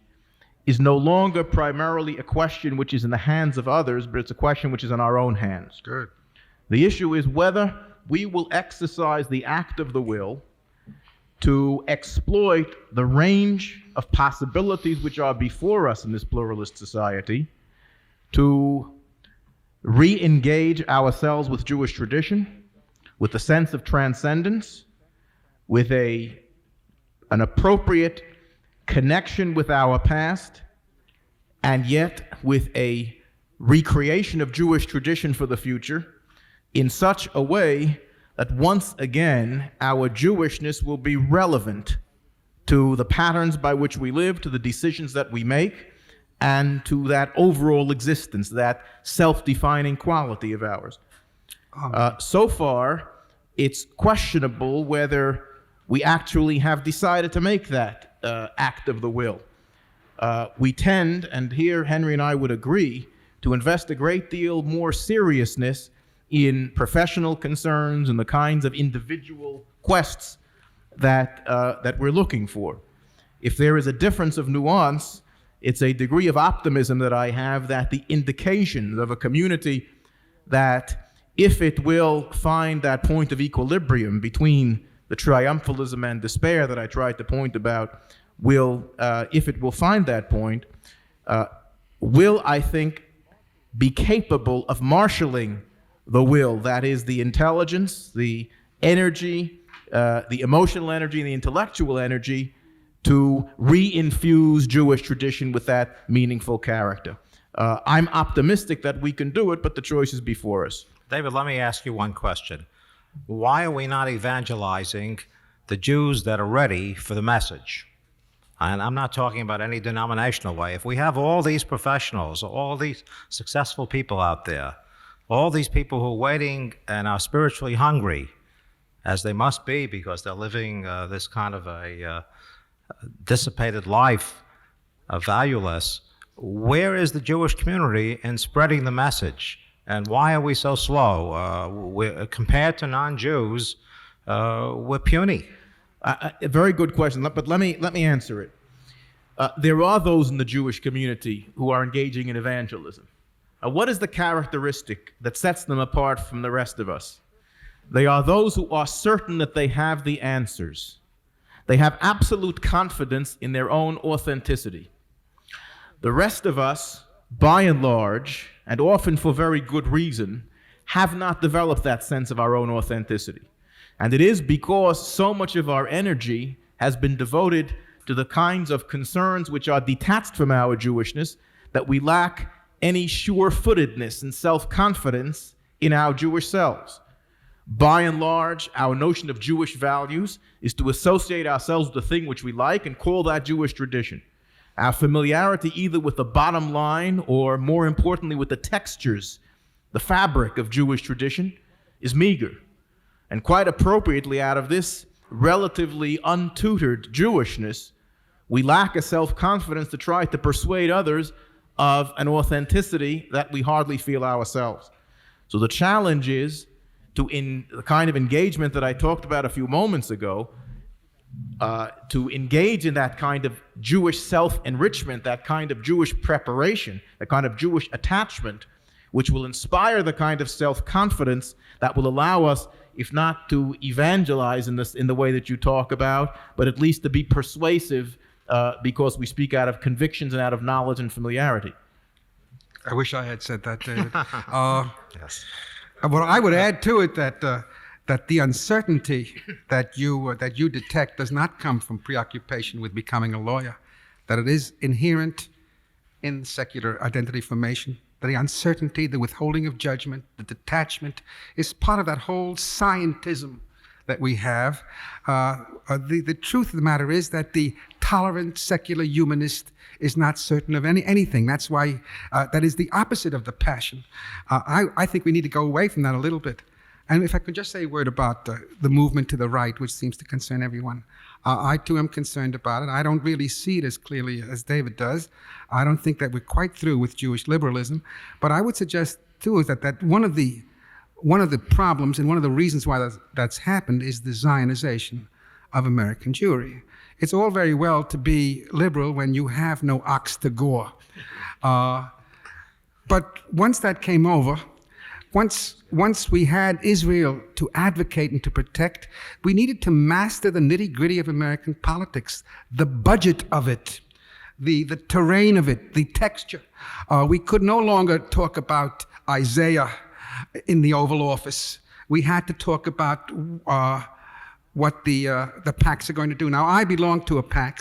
is no longer primarily a question which is in the hands of others, but it's a question which is in our own hands. Good. The issue is whether we will exercise the act of the will to exploit the range of possibilities which are before us in this pluralist society, to re-engage ourselves with Jewish tradition, with a sense of transcendence, with an appropriate connection with our past, and yet with a recreation of Jewish tradition for the future in such a way that once again our Jewishness will be relevant to the patterns by which we live, to the decisions that we make, and to that overall existence, that self-defining quality of ours. So far, it's questionable whether we actually have decided to make that act of the will. We tend, and here Henry and I would agree, to invest a great deal more seriousness in professional concerns and the kinds of individual quests that we're looking for. If there is a difference of nuance, it's a degree of optimism that I have that the indications of a community that, if it will find that point of equilibrium between the triumphalism and despair that I tried to point about, if it will find that point, will, I think, be capable of marshaling the will, that is, the intelligence, the energy, the emotional energy, and the intellectual energy to re-infuse Jewish tradition with that meaningful character. I'm optimistic that we can do it, but the choice is before us. David, let me ask you one question. Why are we not evangelizing the Jews that are ready for the message? And I'm not talking about any denominational way. If we have all these professionals, all these successful people out there, all these people who are waiting and are spiritually hungry, as they must be because they're living this kind of a dissipated life, valueless, where is the Jewish community in spreading the message? And why are we so slow? Compared to non-Jews, we're puny. A very good question, but let me answer it. There are those in the Jewish community who are engaging in evangelism. What is the characteristic that sets them apart from the rest of us? They are those who are certain that they have the answers. They have absolute confidence in their own authenticity. The rest of us, by and large, and often for very good reason, have not developed that sense of our own authenticity. And it is because so much of our energy has been devoted to the kinds of concerns which are detached from our Jewishness that we lack any sure-footedness and self-confidence in our Jewish selves. By and large, our notion of Jewish values is to associate ourselves with the thing which we like and call that Jewish tradition. Our familiarity either with the bottom line or, more importantly, with the textures, the fabric of Jewish tradition, is meager. And quite appropriately, out of this relatively untutored Jewishness, we lack a self-confidence to try to persuade others of an authenticity that we hardly feel ourselves. So the challenge is to, in the kind of engagement that I talked about a few moments ago, to engage in that kind of Jewish self-enrichment, that kind of Jewish preparation, that kind of Jewish attachment, which will inspire the kind of self-confidence that will allow us, if not to evangelize in the way that you talk about, but at least to be persuasive because we speak out of convictions and out of knowledge and familiarity. I wish I had said that, David. Yes. What I would add to it that the uncertainty that you detect does not come from preoccupation with becoming a lawyer, that it is inherent in secular identity formation. The uncertainty, the withholding of judgment, the detachment is part of that whole scientism that we have. The truth of the matter is that the tolerant secular humanist is not certain of anything. That's why that is the opposite of the passion. I think we need to go away from that a little bit. And if I could just say a word about the movement to the right, which seems to concern everyone. I too am concerned about it. I don't really see it as clearly as David does. I don't think that we're quite through with Jewish liberalism. But I would suggest too is that one of the problems and one of the reasons why that's happened is the Zionization of American Jewry. It's all very well to be liberal when you have no ox to gore. But once that came over, once we had Israel to advocate and to protect, we needed to master the nitty-gritty of American politics, the budget of it, the terrain of it, the texture. We could no longer talk about Isaiah in the Oval Office. We had to talk about what the PACs are going to do. Now, I belong to a PAC.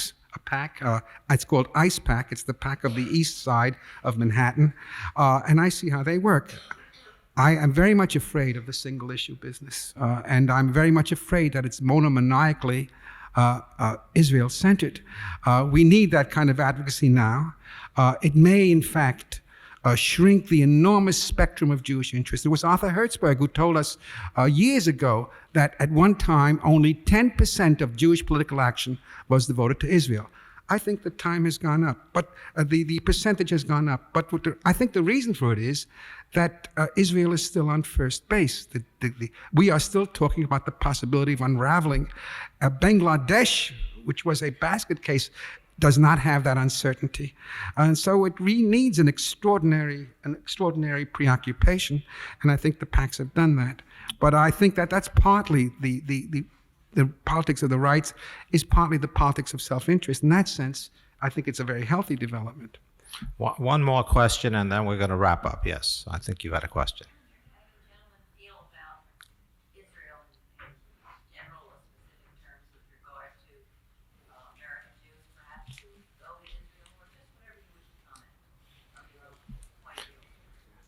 It's called ICE PAC. It's the PAC of the east side of Manhattan, and I see how they work. I am very much afraid of the single issue business, and I'm very much afraid that it's monomaniacally Israel-centered. We need that kind of advocacy now. It may, in fact, shrink the enormous spectrum of Jewish interests. It was Arthur Hertzberg who told us years ago that at one time only 10% of Jewish political action was devoted to Israel. I think the time has gone up, but the percentage has gone up. But I think the reason for it is that Israel is still on first base. We are still talking about the possibility of unraveling. Bangladesh, which was a basket case, does not have that uncertainty. And so it really needs an extraordinary preoccupation, and I think the PACs have done that. But I think that that's partly the politics of the rights is partly the politics of self-interest. In that sense, I think it's a very healthy development. One more question, and then we're going to wrap up. Yes, I think you had a question.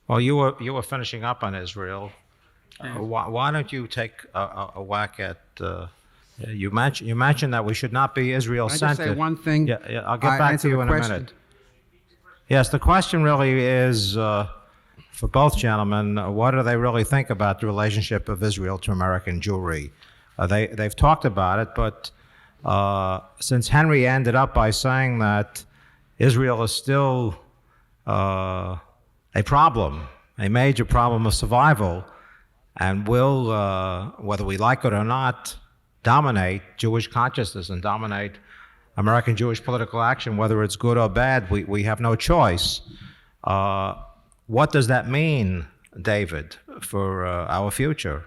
Well, you were finishing up on Israel. Why don't you take a whack at? You mentioned that we should not be Israel-centered. Can I just say one thing? Yeah, I'll get back to you in a minute. Yes, the question really is for both gentlemen: what do they really think about the relationship of Israel to American Jewry? They've talked about it, but since Henry ended up by saying that Israel is still a problem, a major problem of survival, and will, whether we like it or not, dominate Jewish consciousness and dominate American Jewish political action, whether it's good or bad, we have no choice. What does that mean, David, for our future?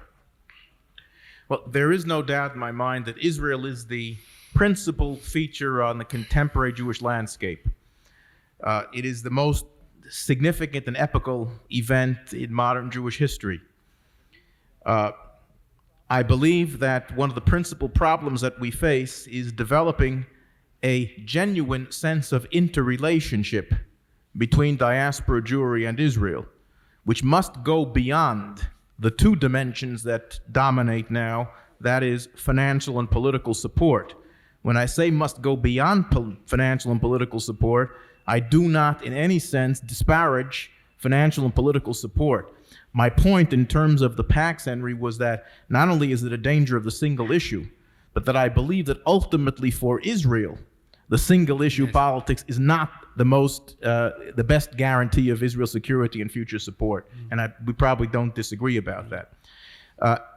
Well, there is no doubt in my mind that Israel is the principal feature on the contemporary Jewish landscape. It is the most significant and epical event in modern Jewish history. I believe that one of the principal problems that we face is developing a genuine sense of interrelationship between diaspora Jewry and Israel, which must go beyond the two dimensions that dominate now, that is financial and political support. When I say must go beyond financial and political support, I do not in any sense disparage financial and political support. My point in terms of the PACs, Henry, was that not only is it a danger of the single issue, but that I believe that ultimately for Israel, the single issue politics is not the best guarantee of Israel's security and future support. And we probably don't disagree about that.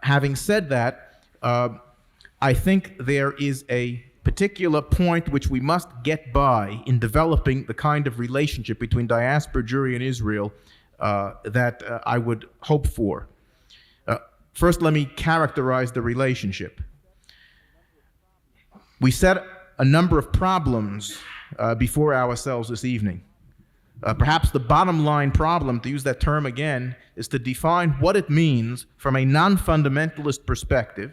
Having said that, I think there is a particular point which we must get by in developing the kind of relationship between diaspora Jewry and Israel that I would hope for. First, let me characterize the relationship. We set a number of problems before ourselves this evening. Perhaps the bottom line problem, to use that term again, is to define what it means from a non-fundamentalist perspective,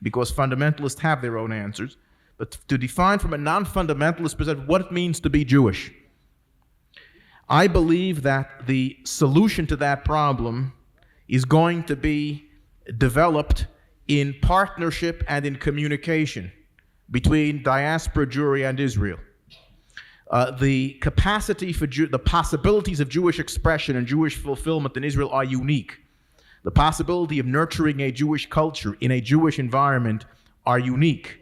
because fundamentalists have their own answers, but to define from a non-fundamentalist perspective what it means to be Jewish. I believe that the solution to that problem is going to be developed in partnership and in communication between diaspora Jewry and Israel. The capacity for the possibilities of Jewish expression and Jewish fulfillment in Israel are unique. The possibility of nurturing a Jewish culture in a Jewish environment are unique.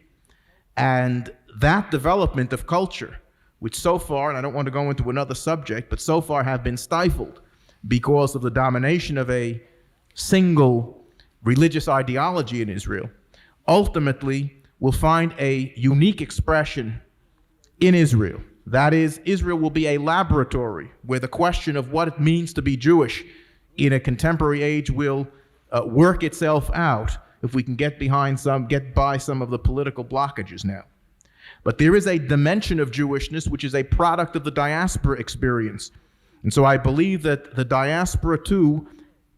And that development of culture, which so far, and I don't want to go into another subject, but so far have been stifled because of the domination of a single religious ideology in Israel, ultimately will find a unique expression in Israel. That is, Israel will be a laboratory where the question of what it means to be Jewish in a contemporary age will work itself out if we can get by some of the political blockages now. But there is a dimension of Jewishness which is a product of the diaspora experience. And so I believe that the diaspora too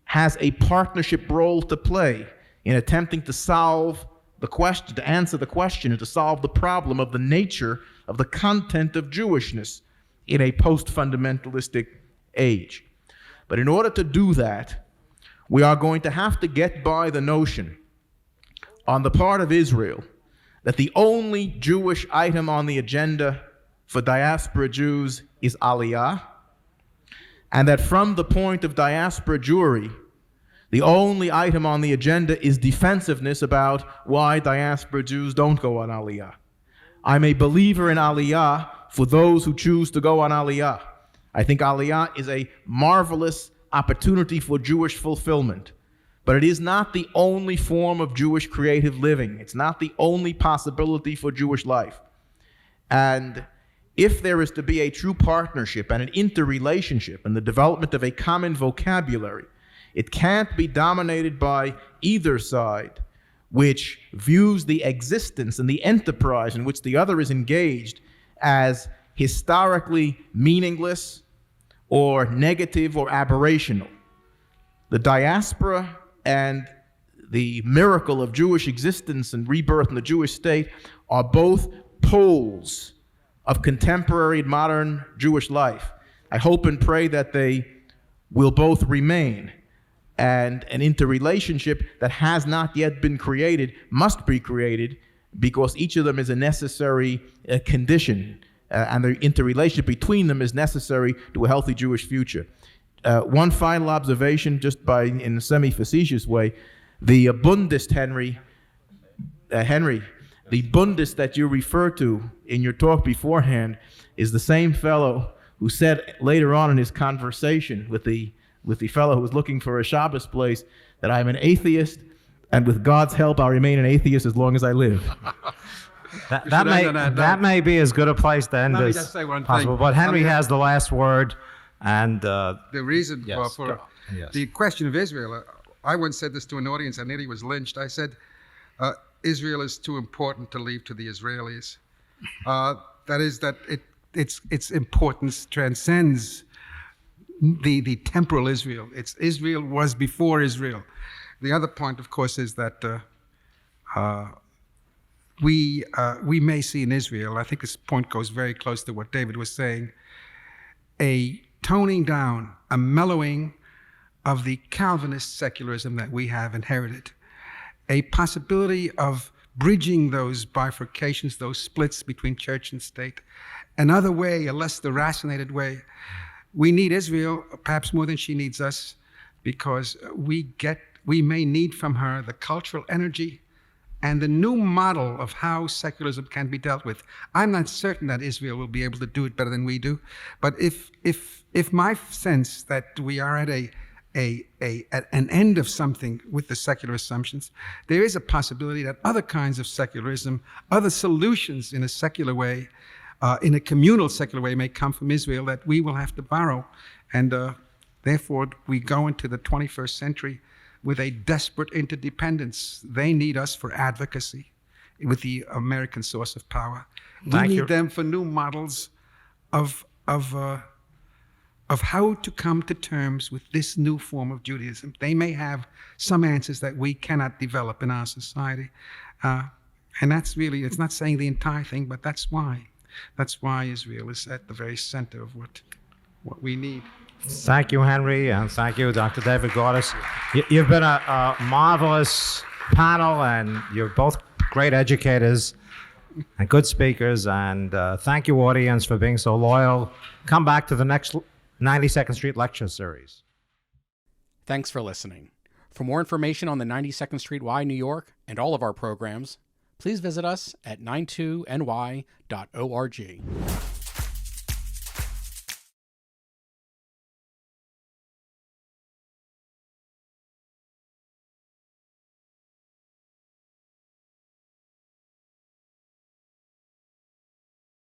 has a partnership role to play in attempting to solve the question, to answer the question, and to solve the problem of the nature of the content of Jewishness in a post-fundamentalistic age. But in order to do that, we are going to have to get by the notion on the part of Israel that the only Jewish item on the agenda for diaspora Jews is Aliyah, and that from the point of diaspora Jewry, the only item on the agenda is defensiveness about why diaspora Jews don't go on Aliyah. I'm a believer in Aliyah for those who choose to go on Aliyah. I think Aliyah is a marvelous opportunity for Jewish fulfillment. But it is not the only form of Jewish creative living. It's not the only possibility for Jewish life. And if there is to be a true partnership and an interrelationship and the development of a common vocabulary, it can't be dominated by either side, which views the existence and the enterprise in which the other is engaged as historically meaningless or negative or aberrational. The diaspora and the miracle of Jewish existence and rebirth in the Jewish state are both poles of contemporary and modern Jewish life. I hope and pray that they will both remain, and an interrelationship that has not yet been created must be created, because each of them is a necessary condition, and the interrelationship between them is necessary to a healthy Jewish future. One final observation, just in a semi-facetious way, the Bundist Henry, the Bundist that you refer to in your talk beforehand is the same fellow who said later on in his conversation with the fellow who was looking for a Shabbos place that I'm an atheist, and with God's help I'll remain an atheist as long as I live. That may be as good a place to end as possible, but Henry has the last word. And the reason for yes. the question of Israel, I once said this to an audience, I nearly was lynched. I said, Israel is too important to leave to the Israelis. That is, that its importance transcends the temporal Israel. Israel was before Israel. The other point, of course, is that we may see in Israel, I think this point goes very close to what David was saying, a toning down, a mellowing of the Calvinist secularism that we have inherited, a possibility of bridging those bifurcations, those splits between church and state, another way, a less deracinated way. We need Israel perhaps more than she needs us, because we may need from her the cultural energy and the new model of how secularism can be dealt with. I'm not certain that Israel will be able to do it better than we do, but if my sense that we are at an end of something with the secular assumptions, there is a possibility that other kinds of secularism, other solutions in a secular way, in a communal secular way, may come from Israel that we will have to borrow. And therefore, we go into the 21st century with a desperate interdependence. They need us for advocacy with the American source of power. We need them for new models of how to come to terms with this new form of Judaism. They may have some answers that we cannot develop in our society. And that's really, it's not saying the entire thing, but that's why. That's why Israel is at the very center of what we need. Thank you, Henry, and thank you, Dr. David Gordis. You've been a marvelous panel, and you're both great educators and good speakers, and thank you, audience, for being so loyal. Come back to the next 92nd Street Lecture Series. Thanks for listening. For more information on the 92nd Street Y, New York, and all of our programs, please visit us at 92ny.org.